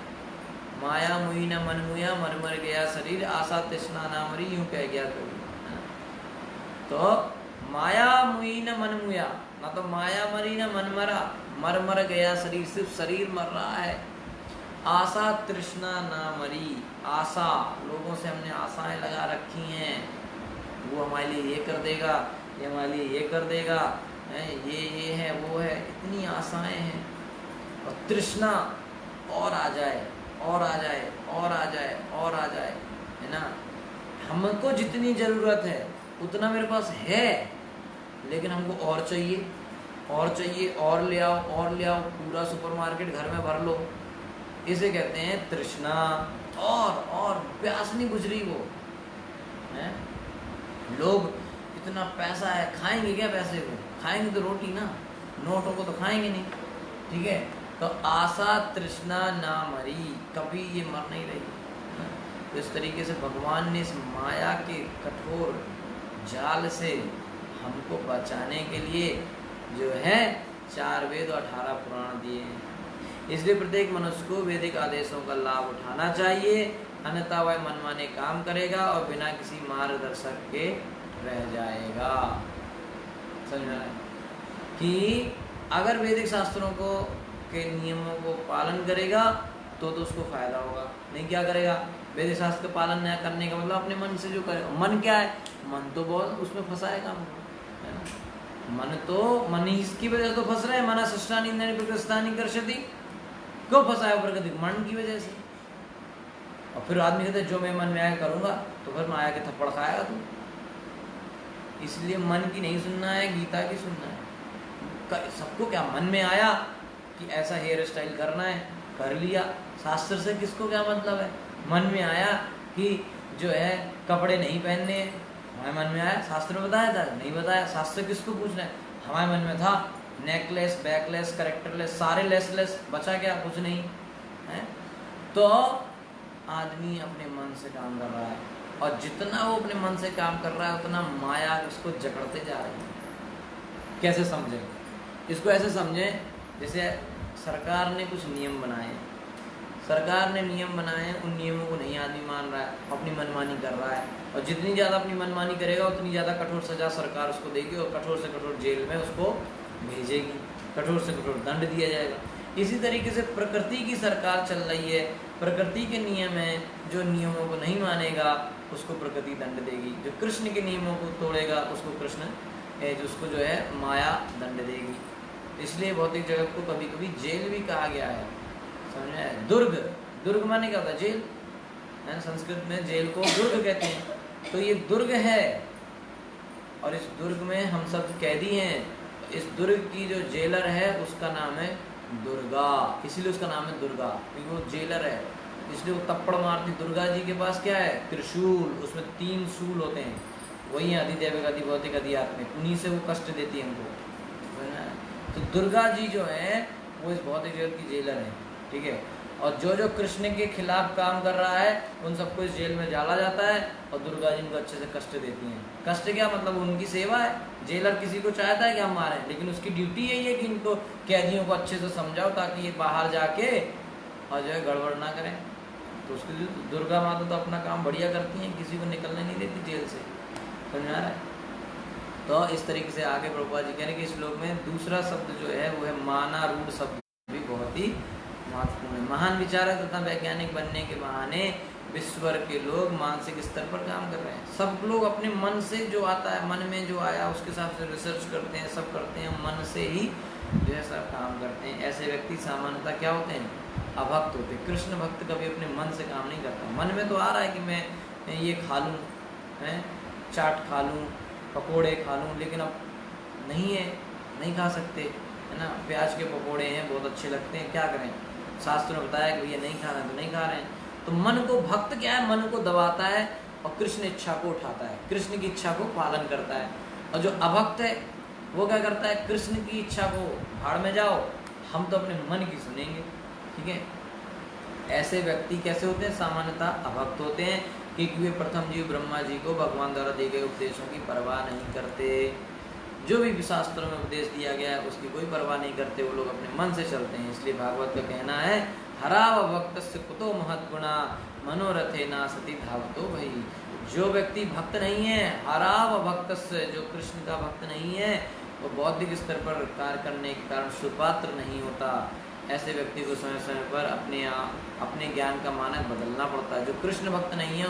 माया मुई न मन मुया, मर मर गया शरीर, आशा तृष्णा ना मरी, यूं कह गया कभी, है ना। तो माया मुई न मन मुया, ना तो माया मरी ना मन मरा, मर मर गया शरीर, सिर्फ शरीर मर रहा है। आशा तृष्णा ना मरी, आशा लोगों से हमने आशाएं लगा रखी हैं, वो हमारे लिए ये कर देगा, ये हमारे लिए ये कर देगा, ये है वो है, इतनी आशाएं हैं। और तृष्णा और आ जाए और आ जाए और आ जाए और आ जाए, है ना। हमको जितनी ज़रूरत है उतना मेरे पास है, लेकिन हमको और चाहिए और चाहिए, और ले आओ और ले आओ, पूरा सुपरमार्केट घर में भर लो। इसे कहते हैं तृष्णा। और प्यास नहीं बुझ रही वो है। लोग इतना पैसा है, खाएंगे क्या पैसे को? खाएंगे तो रोटी ना, नोटों को तो खाएंगे नहीं, ठीक है। तो आशा तृष्णा ना मरी, कभी ये मर नहीं रही। तो इस तरीके से भगवान ने इस माया के कठोर जाल से हमको बचाने के लिए जो है 4 वेद और 18 पुराण दिए हैं। इसलिए प्रत्येक मनुष्य को वैदिक आदेशों का लाभ उठाना चाहिए, अन्यथा वह मनमाने काम करेगा और बिना किसी मार्गदर्शक के रह जाएगा। समझ में आया कि अगर वैदिक शास्त्रों को के नियमों को पालन करेगा तो उसको फायदा होगा, नहीं क्या करेगा? वैदिक शास्त्र का पालन न करने का मतलब अपने मन से जो करेगा। मन क्या है? मन तो बहुत उसमें फंसाएगा हमको, है ना। मन ही इसकी वजह तो फंस रहे हैं। मना सृष्टानि इंद्रियाणि प्रकृष्टानि कर्षति, क्यों फंसा है प्रकृति? मन की वजह से। और फिर आदमी कहते जो मैं मन में आया करूँगा, तो फिर माया के थप्पड़ खाएगा तू। इसलिए मन की नहीं सुनना है, गीता की सुनना है। सबको क्या मन में आया कि ऐसा हेयर स्टाइल करना है, कर लिया। शास्त्र से किसको क्या मतलब है? मन में आया कि जो है कपड़े नहीं पहनने, हमारे मन में आया, शास्त्र में बताया था? नहीं बताया। शास्त्र किसको पूछना है? हमारे मन में था नेकलेस, बैकलेस, करेक्टरलेस, सारे लेसलेस, बचा क्या? कुछ नहीं है। तो आदमी अपने मन से काम कर रहा है, और जितना वो अपने मन से काम कर रहा है उतना माया उसको जकड़ते जा रही है। कैसे समझें इसको? ऐसे समझें जैसे सरकार ने कुछ नियम बनाए, सरकार ने नियम बनाए, उन नियमों को नहीं आदमी मान रहा है, अपनी मनमानी कर रहा है। और जितनी ज़्यादा अपनी मनमानी करेगा उतनी ज़्यादा कठोर सज़ा सरकार उसको देगी, और कठोर से कठोर जेल में उसको भेजेगी, कठोर से कठोर दंड दिया जाएगा। इसी तरीके से प्रकृति की सरकार चल रही है, प्रकृति के नियम हैं, जो नियमों को नहीं मानेगा उसको प्रकृति दंड देगी, जो कृष्ण के नियमों को तोड़ेगा उसको कृष्ण उसको जो है माया दंड देगी। इसलिए भौतिक जगत को कभी कभी जेल भी कहा गया है, समझ में आया? दुर्ग, दुर्ग माने क्या होता है? जेल है ना। संस्कृत में जेल को दुर्ग कहते हैं। तो ये दुर्ग है, और इस दुर्ग में हम सब कैदी हैं। इस दुर्ग की जो जेलर है उसका नाम है दुर्गा, इसीलिए उसका नाम है दुर्गा, क्योंकि वो जेलर है, इसलिए वो तप्पड़ मारती। दुर्गा जी के पास क्या है? त्रिशूल, उसमें 3 शूल होते हैं, वही अधिदैविक आदि भौतिक आदि आत्मिक, उन्हीं से वो कष्ट देती है हमको। तो दुर्गा जी जो है वो इस भौतिक जगत की जेलर है, ठीक है। और जो जो कृष्ण के खिलाफ काम कर रहा है उन सबको इस जेल में डाला जाता है, और दुर्गा जी उनको अच्छे से कष्ट देती हैं। कष्ट क्या मतलब? उनकी सेवा है। जेलर किसी को चाहता है कि हम मारें, लेकिन उसकी ड्यूटी यही है कि इनको कैदियों को अच्छे से समझाओ ताकि ये बाहर जाके और जो है गड़बड़ ना करें। तो उसकी दुर्गा माता तो अपना काम बढ़िया करती हैं, किसी को निकलने नहीं देती जेल से, समझ आ रहा है? तो इस तरीके से आगे प्रभुपाद जी कह रहे हैं कि इस श्लोक में दूसरा शब्द जो है वो है मानारूढ़ शब्द, भी बहुत ही महत्वपूर्ण है। महान विचारक तथा वैज्ञानिक बनने के बहाने विश्वर के लोग मानसिक स्तर पर काम कर रहे हैं। सब लोग अपने मन से जो आता है, मन में जो आया उसके हिसाब से रिसर्च करते हैं, सब करते हैं, मन से ही जो है सब काम करते हैं। ऐसे व्यक्ति सामान्यतः क्या होते हैं? अभक्त होते हैं। कृष्ण भक्त कभी अपने मन से काम नहीं करता। मन में तो आ रहा है कि मैं ये खा लूँ, चाट खा लूँ, पकोड़े खा लूँ, लेकिन अब नहीं है, नहीं खा सकते, है ना। प्याज के पकोड़े हैं, बहुत अच्छे लगते हैं, क्या करें? शास्त्र में बताया कि ये नहीं खाना है तो नहीं खा रहे हैं। तो मन को, भक्त क्या है? मन को दबाता है और कृष्ण इच्छा को उठाता है, कृष्ण की इच्छा को पालन करता है। और जो अभक्त है वो क्या करता है? कृष्ण की इच्छा को भाड़ में जाओ, हम तो अपने मन की सुनेंगे, ठीक है। ऐसे व्यक्ति कैसे होते हैं? सामान्यतः अभक्त होते हैं, क्योंकि वे प्रथम जीव ब्रह्मा जी को भगवान द्वारा दिए गए उपदेशों की परवाह नहीं करते। जो भी शास्त्रों में उपदेश दिया गया है उसकी कोई परवाह नहीं करते, वो लोग अपने मन से चलते हैं। इसलिए भागवत का कहना है हराव भक्तस्य कुतो महद्गुणा मनोरथे ना सती धावतो भई। जो व्यक्ति भक्त नहीं है, हराव भक्तस्य, जो कृष्ण का भक्त नहीं है, वो बौद्धिक स्तर पर कार्य करने के कारण सुपात्र नहीं होता। ऐसे व्यक्ति को समय समय पर अपने ज्ञान का मानक बदलना पड़ता है। जो कृष्ण भक्त नहीं है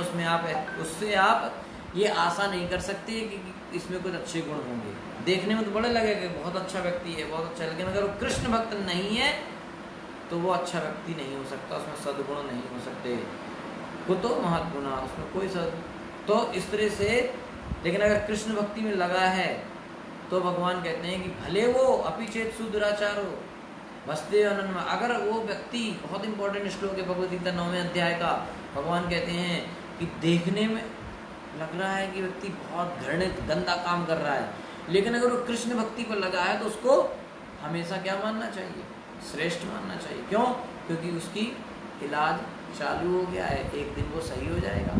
उससे आप ये आशा नहीं कर सकते कि इसमें कुछ अच्छे गुण होंगे। देखने में तो बड़े लगेगा बहुत अच्छा व्यक्ति है, बहुत अच्छा, लेकिन अगर वो कृष्ण भक्त नहीं है तो वो अच्छा व्यक्ति नहीं हो सकता, उसमें सद्गुण नहीं हो सकते। कुतो महत्गुणा, उसमें कोई तो इस तरह से। लेकिन अगर कृष्ण भक्ति में लगा है तो भगवान कहते हैं कि भले वो अपिचेत सुदुराचार हो वसुदेव अनन्य, अगर वो व्यक्ति, बहुत इंपॉर्टेंट श्लोक है भगवद गीता 9वें अध्याय का, भगवान कहते हैं कि देखने में लग रहा है कि व्यक्ति बहुत घृणित गंदा काम कर रहा है, लेकिन अगर वो कृष्ण भक्ति पर लगा है तो उसको हमेशा क्या मानना चाहिए? श्रेष्ठ मानना चाहिए। क्यों? क्योंकि उसकी इलाज चालू हो गया है, एक दिन वो सही हो जाएगा।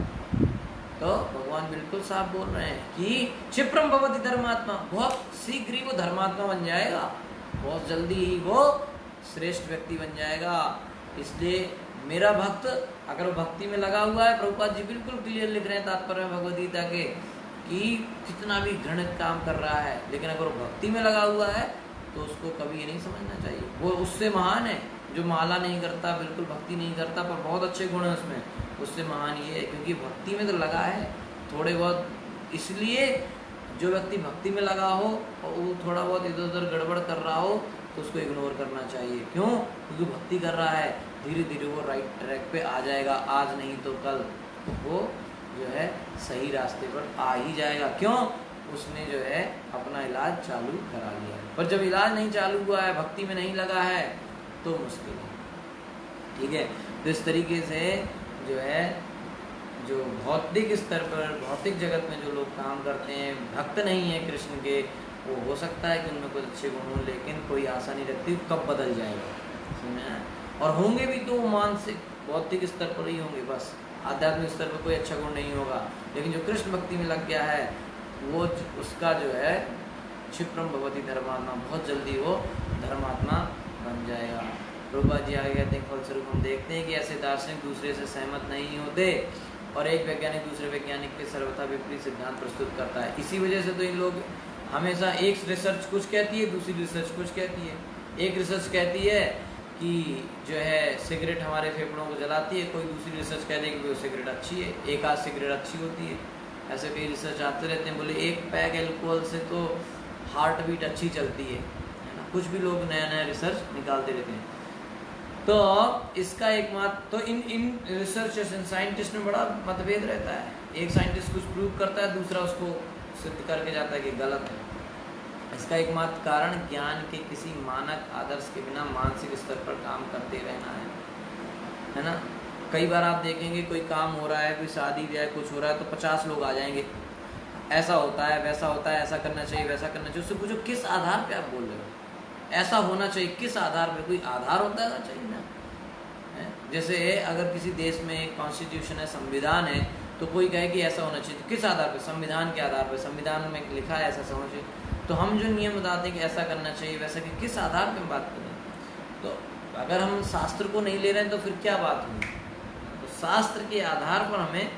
तो भगवान बिल्कुल साफ बोल रहे हैं कि क्षिप्रम भवति धर्मात्मा, बहुत शीघ्र ही वो धर्मात्मा बन जाएगा, बहुत जल्दी ही वो श्रेष्ठ व्यक्ति बन जाएगा। इसलिए मेरा भक्त अगर वो भक्ति में लगा हुआ है, प्रभुपाद जी बिल्कुल क्लियर लिख रहे हैं तात्पर्य भगवद गीता के कि कितना भी घृणित काम कर रहा है, लेकिन अगर वो भक्ति में लगा हुआ है तो उसको कभी ये नहीं समझना चाहिए वो उससे महान है। जो माला नहीं करता, बिल्कुल भक्ति नहीं करता, पर बहुत अच्छे गुण है उसमें, उससे महान ये है क्योंकि भक्ति में तो लगा है थोड़े बहुत। इसलिए जो व्यक्ति भक्ति में लगा हो और वो थोड़ा बहुत इधर उधर गड़बड़ कर रहा हो तो उसको इग्नोर करना चाहिए। क्यों? क्योंकि भक्ति कर रहा है, धीरे धीरे वो राइट ट्रैक पे आ जाएगा, आज नहीं तो कल वो जो है सही रास्ते पर आ ही जाएगा। क्यों? उसने जो है अपना इलाज चालू करा लिया है। पर जब इलाज नहीं चालू हुआ है, भक्ति में नहीं लगा है, तो मुश्किल है। ठीक है, तो इस तरीके से जो है जो भौतिक स्तर पर, भौतिक जगत में जो लोग काम करते हैं, भक्त नहीं है कृष्ण के, वो हो सकता है कि उनमें कुछ अच्छे गुण हों, लेकिन कोई आशा नहीं रखती कब बदल जाएगा। सुना? और होंगे भी तो मानसिक भौतिक स्तर पर ही होंगे, बस आध्यात्मिक स्तर पर कोई अच्छा गुण नहीं होगा। लेकिन जो कृष्ण भक्ति में लग गया है वो उसका जो है क्षिप्रम भवति धर्मात्मा, बहुत जल्दी वो धर्मात्मा बन जाएगा। प्रभुपाद जी आगे कहते हैं फलस्वरूप हम देखते हैं कि ऐसे दार्शनिक दूसरे से सहमत नहीं होते और एक वैज्ञानिक दूसरे वैज्ञानिक के सर्वथा विपरीत सिद्धांत प्रस्तुत करता है। इसी वजह से तो इन लोग हमेशा, एक रिसर्च कुछ कहती है, दूसरी रिसर्च कुछ कहती है। एक रिसर्च कहती है कि जो है सिगरेट हमारे फेफड़ों को जलाती है, कोई दूसरी रिसर्च कहती है कि वो सिगरेट अच्छी है, एक आध सिगरेट अच्छी होती है। ऐसे कई रिसर्च आते रहते हैं, बोले एक पैक एल्कोहल से तो हार्ट बीट अच्छी चलती है ना। कुछ भी लोग नया नया रिसर्च निकालते रहते हैं। तो इसका एकमात्र, तो इन रिसर्चर्स, इन साइंटिस्ट में बड़ा मतभेद रहता है। एक साइंटिस्ट कुछ प्रूव करता है, दूसरा उसको सिद्ध करके जाता है कि गलत है। इसका एकमात्र कारण ज्ञान के किसी मानक आदर्श के बिना मानसिक स्तर पर काम करते रहना है ना। कई बार आप देखेंगे कोई काम हो रहा है, कोई शादी ब्याह कुछ हो रहा है तो 50 लोग आ जाएंगे, ऐसा होता है, वैसा होता है, ऐसा करना चाहिए, वैसा करना चाहिए। उससे पूछो किस आधार पे आप बोल रहे हो, ऐसा होना चाहिए, किस आधार पे? कोई आधार होता है चाहिए ना। जैसे अगर किसी देश में एक कॉन्स्टिट्यूशन है, संविधान है, तो कोई कहे कि ऐसा होना चाहिए, तो किस आधार पे? संविधान के आधार पे, संविधान में लिखा है ऐसा होना चाहिए। तो हम जो नियम बताते हैं कि ऐसा करना चाहिए, वैसा, कि किस आधार पे हम बात कर रहे हैं? तो अगर हम शास्त्र को नहीं ले रहे हैं तो फिर क्या बात हुई? तो शास्त्र के आधार पर हमें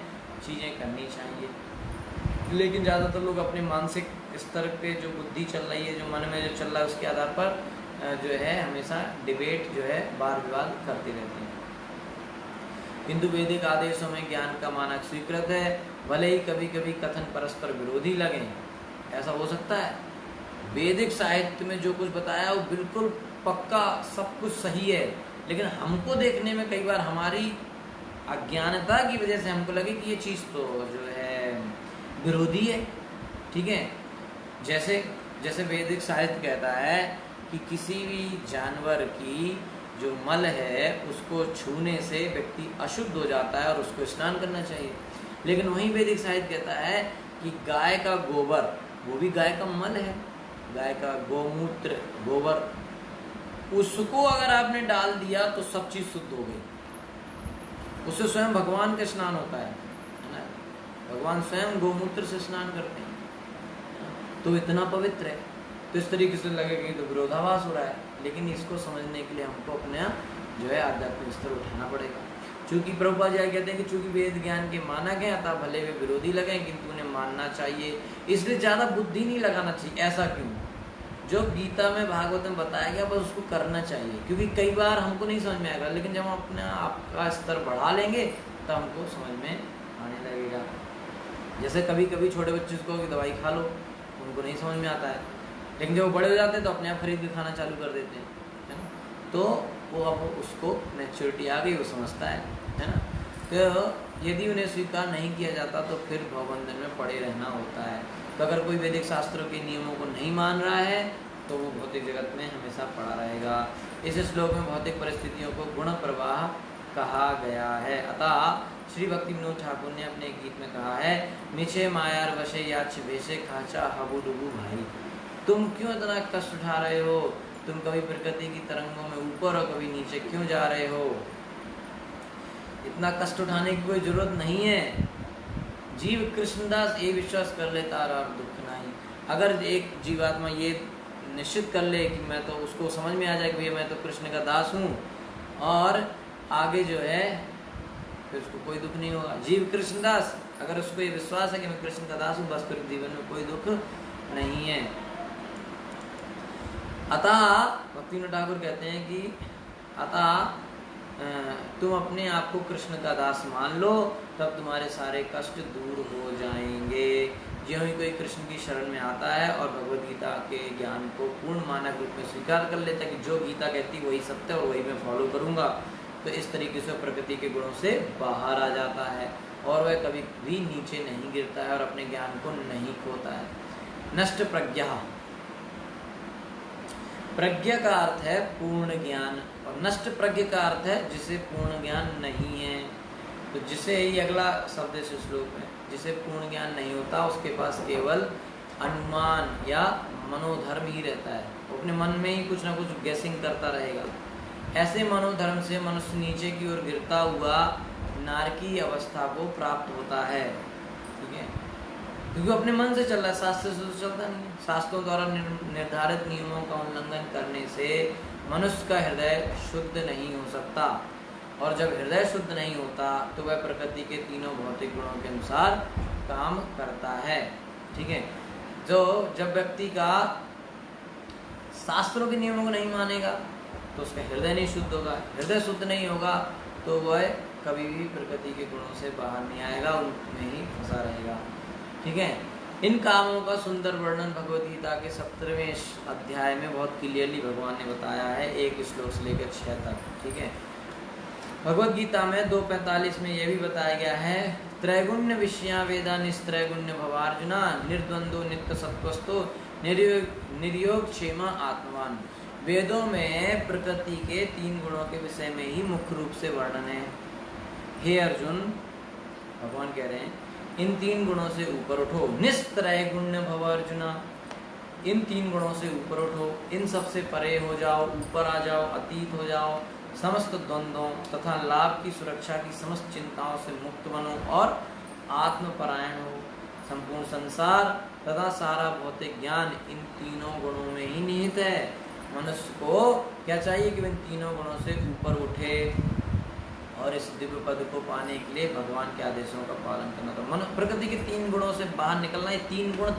चीज़ें करनी चाहिए। लेकिन ज़्यादातर लोग अपने मानसिक स्तर पे जो बुद्धि चल रही है, जो मन में जो चल रहा है, उसके आधार पर जो है हमेशा डिबेट जो है, वाद विवाद करते रहते हैं। किंतु वैदिक आदेशों में ज्ञान का मानक स्वीकृत है, भले ही कभी कभी कथन परस्पर विरोधी लगे। ऐसा हो सकता है, वैदिक साहित्य में जो कुछ बताया वो बिल्कुल पक्का सब कुछ सही है, लेकिन हमको देखने में कई बार हमारी अज्ञानता की वजह से हमको लगे कि ये चीज़ तो जो है विरोधी है। ठीक है, जैसे वैदिक साहित्य कहता है कि किसी भी जानवर की जो मल है उसको छूने से व्यक्ति अशुद्ध हो जाता है और उसको स्नान करना चाहिए। लेकिन वहीं वैदिक साहित्य कहता है कि गाय का गोबर, वो भी गाय का मल है, गाय का गोमूत्र, गोबर, उसको अगर आपने डाल दिया तो सब चीज़ शुद्ध हो गई। उससे स्वयं भगवान का स्नान होता है ना, भगवान स्वयं गोमूत्र से स्नान करते हैं, तो इतना पवित्र है। तो इस तरीके से लगेगा कि तो विरोधाभास हो रहा है, लेकिन इसको समझने के लिए हमको अपना जो है आध्यात्मिक स्तर उठाना पड़ेगा। चूँकि प्रभुपाद जी कहते हैं कि चूँकि वेद ज्ञान के मानक हैं, अतः भले वे विरोधी लगें किंतु उन्हें मानना चाहिए, इसलिए ज़्यादा बुद्धि नहीं लगाना चाहिए। ऐसा क्यों? जो गीता में भागवत में बताया गया बस उसको करना चाहिए, क्योंकि कई बार हमको नहीं समझ में आएगा, लेकिन जब हम अपने आप का स्तर बढ़ा लेंगे तब हमको समझ में आने लगेगा। जैसे कभी कभी छोटे बच्चों को दवाई खा लो, उनको नहीं समझ में आता है, लेकिन जब वो बड़े हो जाते हैं तो अपने आप खरीद के खाना चालू कर देते हैं, है ना। तो वो अब उसको मैच्योरिटी आ गई, वो समझता है ना। तो यदि उन्हें स्वीकार नहीं किया जाता तो फिर भवबंधन में पड़े रहना होता है। तो अगर कोई वैदिक शास्त्रों के नियमों को नहीं मान रहा है तो वो भौतिक जगत में हमेशा पड़ा रहेगा। इस श्लोक में भौतिक परिस्थितियों को गुण प्रवाह कहा गया है। अतः श्री भक्ति विनोद ठाकुर ने अपने गीत में कहा है, मिछे मायार वशे याच भेषे खाचा हबू डुबू भाई। तुम क्यों इतना कष्ट उठा रहे हो? तुम कभी प्रकृति की तरंगों में ऊपर और कभी नीचे क्यों जा रहे हो? इतना कष्ट उठाने की कोई जरूरत नहीं है। जीव कृष्णदास ये विश्वास कर ले तारा और दुख नहीं। अगर एक जीवात्मा ये निश्चित कर ले कि मैं तो, उसको समझ में आ जाए कि भैया मैं तो कृष्ण का दास हूँ, और आगे जो है फिर उसको कोई दुख नहीं होगा। जीव कृष्णदास, अगर उसको ये विश्वास है कि मैं कृष्ण का दास हूँ, बस फिर जीवन में कोई दुख नहीं है। अतः भक्ति विनोद ठाकुर कहते हैं कि अतः तुम अपने आप को कृष्ण का दास मान लो, तब तुम्हारे सारे कष्ट दूर हो जाएंगे। ज्यों ही कोई कृष्ण की शरण में आता है और भगवद गीता के ज्ञान को पूर्ण मानक रूप में स्वीकार कर लेता है कि जो गीता कहती वही सत्य और वही मैं फॉलो करूंगा, तो इस तरीके से प्रकृति के गुणों से बाहर आ जाता है और वह कभी भी नीचे नहीं गिरता है और अपने ज्ञान को नहीं खोता है। नष्ट प्रज्ञा, प्रज्ञा का अर्थ है पूर्ण ज्ञान, और नष्ट प्रज्ञ का अर्थ है जिसे पूर्ण ज्ञान नहीं है। तो जिसे ही अगला शब्द इस श्लोक में, जिसे पूर्ण ज्ञान नहीं होता उसके पास केवल अनुमान या मनोधर्म ही रहता है, वो अपने मन में ही कुछ ना कुछ गैसिंग करता रहेगा। ऐसे मनोधर्म से मनुष्य नीचे की ओर गिरता हुआ नारकीय अवस्था को प्राप्त होता है। ठीक है, क्योंकि अपने मन से चल रहा है, शास्त्र से तो चलता नहीं। शास्त्रों द्वारा निर्धारित नियमों का उल्लंघन करने से मनुष्य का हृदय शुद्ध नहीं हो सकता, और जब हृदय शुद्ध नहीं होता तो वह प्रकृति के तीनों भौतिक गुणों के अनुसार काम करता है। ठीक है, जो जब व्यक्ति का शास्त्रों के नियमों को नहीं मानेगा तो उसका हृदय नहीं शुद्ध होगा। हृदय शुद्ध नहीं होगा तो वह कभी भी प्रकृति के गुणों से बाहर नहीं आएगा, उनमें ही फंसा रहेगा। ठीक है, इन कामों का सुंदर वर्णन भगवद गीता के 17वें अध्याय में बहुत क्लियरली भगवान ने बताया है, 1 श्लोक से लेकर 6 तक। ठीक है, भगवद गीता में 2:45 में यह भी बताया गया है, त्रैगुण्य विषया वेदा निस्त्रैगुण्य भवार्जुना निर्द्वंदो नित्य सत्वस्तो निर्योग क्षेमा आत्मवान। वेदों में प्रकृति के 3 गुणों के विषय में ही मुख्य रूप से वर्णन है। हे अर्जुन, भगवान कह रहे हैं इन 3 गुणों से ऊपर उठो, निस्त्रैगुण्य भव अर्जुना, इन 3 गुणों से ऊपर उठो, इन सब से परे हो जाओ, ऊपर आ जाओ, अतीत हो जाओ, समस्त द्वंद्वों तथा लाभ की सुरक्षा की समस्त चिंताओं से मुक्त बनो और आत्मपरायण हो। संपूर्ण संसार तथा सारा भौतिक ज्ञान इन 3 गुणों में ही निहित है। मनुष्य को क्या चाहिए कि इन 3 गुणों से ऊपर उठे, और इस दिव्य पद को पाने के लिए भगवान के आदेशों का पालन करना। तो मन प्रकृति के 3 गुणों से बाहर निकलना। ये 3 गुण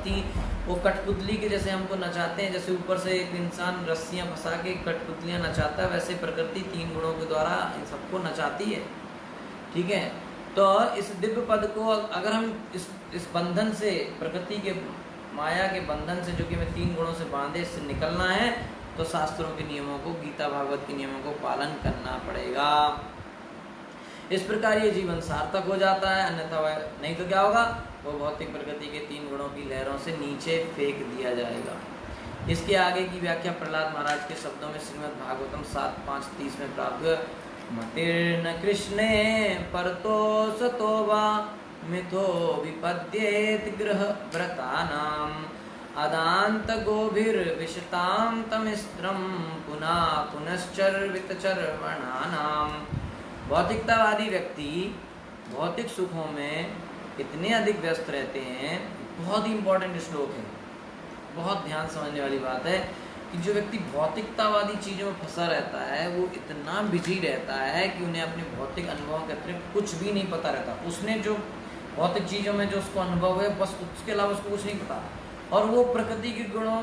वो कठपुतली के जैसे हमको नचाते हैं, जैसे ऊपर से एक इंसान रस्सियां फंसा के कठपुतलियां नचाता है, वैसे प्रकृति 3 गुणों के द्वारा इन सबको नचाती है। ठीक है, तो इस दिव्य पद को अगर हम इस बंधन से, प्रकृति के माया के बंधन से, जो कि हमें 3 गुणों से बांधे, इससे निकलना है, तो शास्त्रों के नियमों को, गीता भागवत के नियमों को पालन करना पड़ेगा। इस प्रकार ये जीवन सार्थक हो जाता है, अन्यथा वह नहीं तो क्या होगा, वो भौतिक प्रकृति के 3 गुणों की लहरों से नीचे फेंक दिया जाएगा। इसके आगे की व्याख्या प्रहलाद महाराज के शब्दों में श्रीमद् भागवतम 7:5-30 में प्राप्त हुआ। मतिर्न कृष्णे परतो सतो वा मिथो विपद्येत गृह व्रतानाम अदांत गोभिर्विशताम तमिस्त्रम पुनः पुनश्चर्वितचर्वणानाम। भौतिकतावादी व्यक्ति भौतिक सुखों में इतने अधिक व्यस्त रहते हैं। बहुत ही इंपॉर्टेंट श्लोक है, बहुत ध्यान समझने वाली बात है कि जो व्यक्ति भौतिकतावादी चीज़ों में फंसा रहता है वो इतना बिजी रहता है कि उन्हें अपने भौतिक अनुभवों के अतिरिक्त कुछ भी नहीं पता रहता। उसने जो भौतिक चीज़ों में जो उसको अनुभव है, बस उसके अलावा उसको कुछ नहीं पता, और वो प्रकृति के गुणों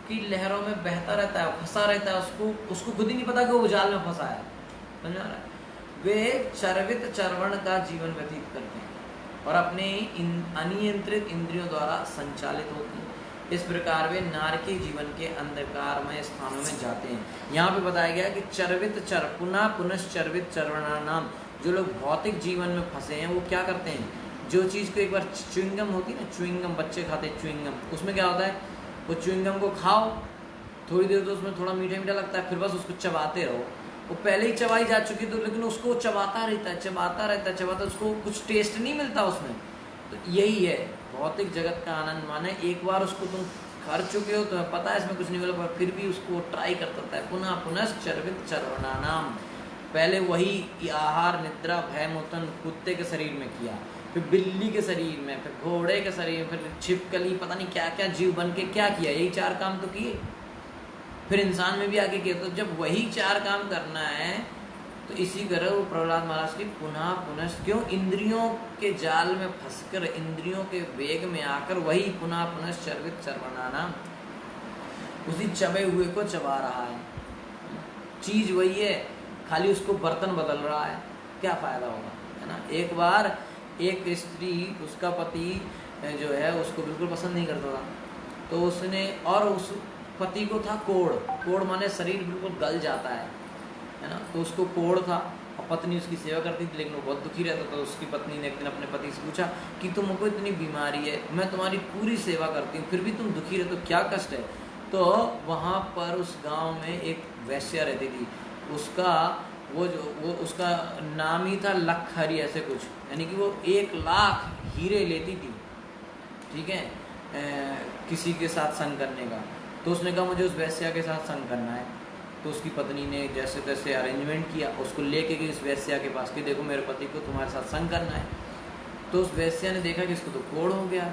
की लहरों में बहता रहता है, फंसा रहता है, उसको खुद ही नहीं पता कि वो जाल में फंसा है। समझ रहा है? वे चरवित चरवण का जीवन व्यतीत करते हैं और अपने अनियंत्रित इंद्रियों द्वारा संचालित होते हैं। इस प्रकार वे नारकीय जीवन के अंधकारमय स्थानों में जाते हैं। यहाँ पे बताया गया कि चरवित चर पुनः पुनश्चरवित चरवणानाम, जो लोग भौतिक जीवन में फंसे हैं वो क्या करते हैं, जो चीज़ को एक बार च्युइंगम होती है ना, च्युइंगम बच्चे खाते हैं च्युइंगम, उसमें क्या होता है, वो च्युइंगम को खाओ थोड़ी देर तो उसमें थोड़ा मीठा मीठा लगता है, फिर बस उसको चबाते रहो। वो पहले ही चबाई जा चुकी तो लेकिन उसको चबाता रहता है, चबाता रहता है, चबाता, उसको कुछ टेस्ट नहीं मिलता उसमें। तो यही है भौतिक जगत का आनंद। माने एक बार उसको तुम कर चुके हो तो पता है इसमें कुछ नहीं मिला, पर फिर भी उसको ट्राई करता है। पुनः पुनश्चरवित चरवणानाम, पहले वही आहार निद्रा भय मोतन कुत्ते के शरीर में किया, फिर बिल्ली के शरीर में, फिर घोड़े के शरीर में, फिर छिपकली, पता नहीं क्या क्या जीव बन के क्या किया, यही 4 काम तो किए। फिर इंसान में भी आगे किया। तो जब वही 4 काम करना है तो इसी तरह वो प्रहलाद महाराज की पुनः पुनः, क्यों, इंद्रियों के जाल में फंसकर, इंद्रियों के वेग में आकर वही पुनः पुनः चरवित चरवणाना, उसी चबे हुए को चबा रहा है। चीज वही है, खाली उसको बर्तन बदल रहा है, क्या फायदा होगा, है ना। एक बार एक स्त्री, उसका पति जो है उसको बिल्कुल पसंद नहीं करता था, तो उसने, और उस पति को था कोढ़, कोढ़ माने शरीर बिल्कुल गल जाता है ना, तो उसको कोढ़ था और पत्नी उसकी सेवा करती थी, लेकिन वो बहुत दुखी रहता था। तो उसकी पत्नी ने एक दिन अपने पति से पूछा कि तुमको इतनी बीमारी है, मैं तुम्हारी पूरी सेवा करती हूँ, फिर भी तुम दुखी रहते हो, क्या कष्ट है। तो वहाँ पर उस गांव में एक वैश्या रहती थी, उसका वो उसका नाम ही था लखहरी ऐसे कुछ, यानी कि वो 1 लाख हीरे लेती थी, ठीक है, किसी के साथ संग करने का। तो उसने कहा मुझे उस वैश्या के साथ संग करना है। तो उसकी पत्नी ने जैसे तैसे अरेंजमेंट किया, उसको लेके गई उस वैश्या के पास कि देखो मेरे पति को तुम्हारे साथ संग करना है। तो उस वैश्या ने देखा कि इसको तो कोढ़ हो गया,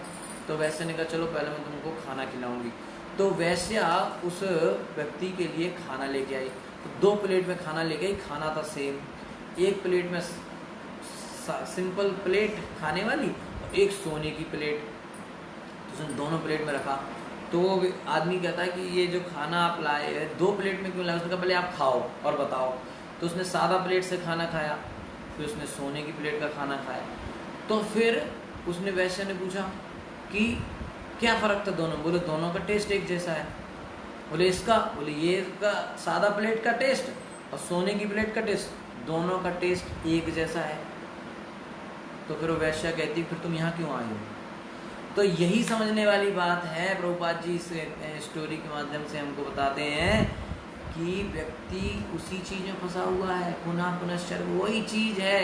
तो वैश्या ने कहा चलो पहले मैं तुमको खाना खिलाऊंगी। तो वैश्या उस व्यक्ति के लिए खाना लेके आई, तो 2 प्लेट में खाना लेके आई, खाना था सेम, एक प्लेट में सिंपल प्लेट खाने वाली और एक सोने की प्लेट, तो उसने दोनों प्लेट में रखा। तो वो आदमी कहता है कि ये जो खाना आप लाए 2 प्लेट में क्यों लाए, उसने कहा पहले आप खाओ और बताओ। तो उसने सादा प्लेट से खाना खाया, फिर उसने सोने की प्लेट का खाना खाया। तो फिर उसने वैश्य ने पूछा कि क्या फ़र्क था दोनों, बोले दोनों का टेस्ट एक जैसा है। बोले इसका, बोले ये का सादा प्लेट का टेस्ट और सोने की प्लेट का टेस्ट, दोनों का टेस्ट एक जैसा है। तो फिर वो वैश्या कहती फिर तुम यहाँ क्यों आए हो। तो यही समझने वाली बात है। प्रभुपाद जी इस स्टोरी के माध्यम से हमको बताते हैं कि व्यक्ति उसी चीज़ में फंसा हुआ है, पुनः पुनश्चर वही चीज़ है,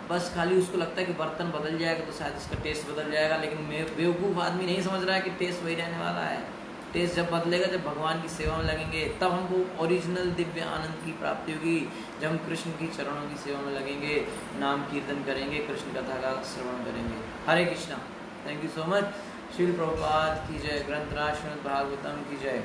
बस खाली उसको लगता है कि बर्तन बदल जाएगा तो शायद इसका टेस्ट बदल जाएगा, लेकिन बेवकूफ़ आदमी नहीं समझ रहा है कि टेस्ट वही रहने वाला है। टेस्ट जब बदलेगा, जब भगवान की सेवा में लगेंगे, तब हमको ओरिजिनल दिव्य आनंद की प्राप्ति होगी। जब हम कृष्ण की चरणों की सेवा में लगेंगे, नाम कीर्तन करेंगे, कृष्ण कथा का श्रवण करेंगे। Hare Krishna. Thank you so much. Srila Prabhupada की जय, ग्रंथराज श्रीमद् भागवतम की जय।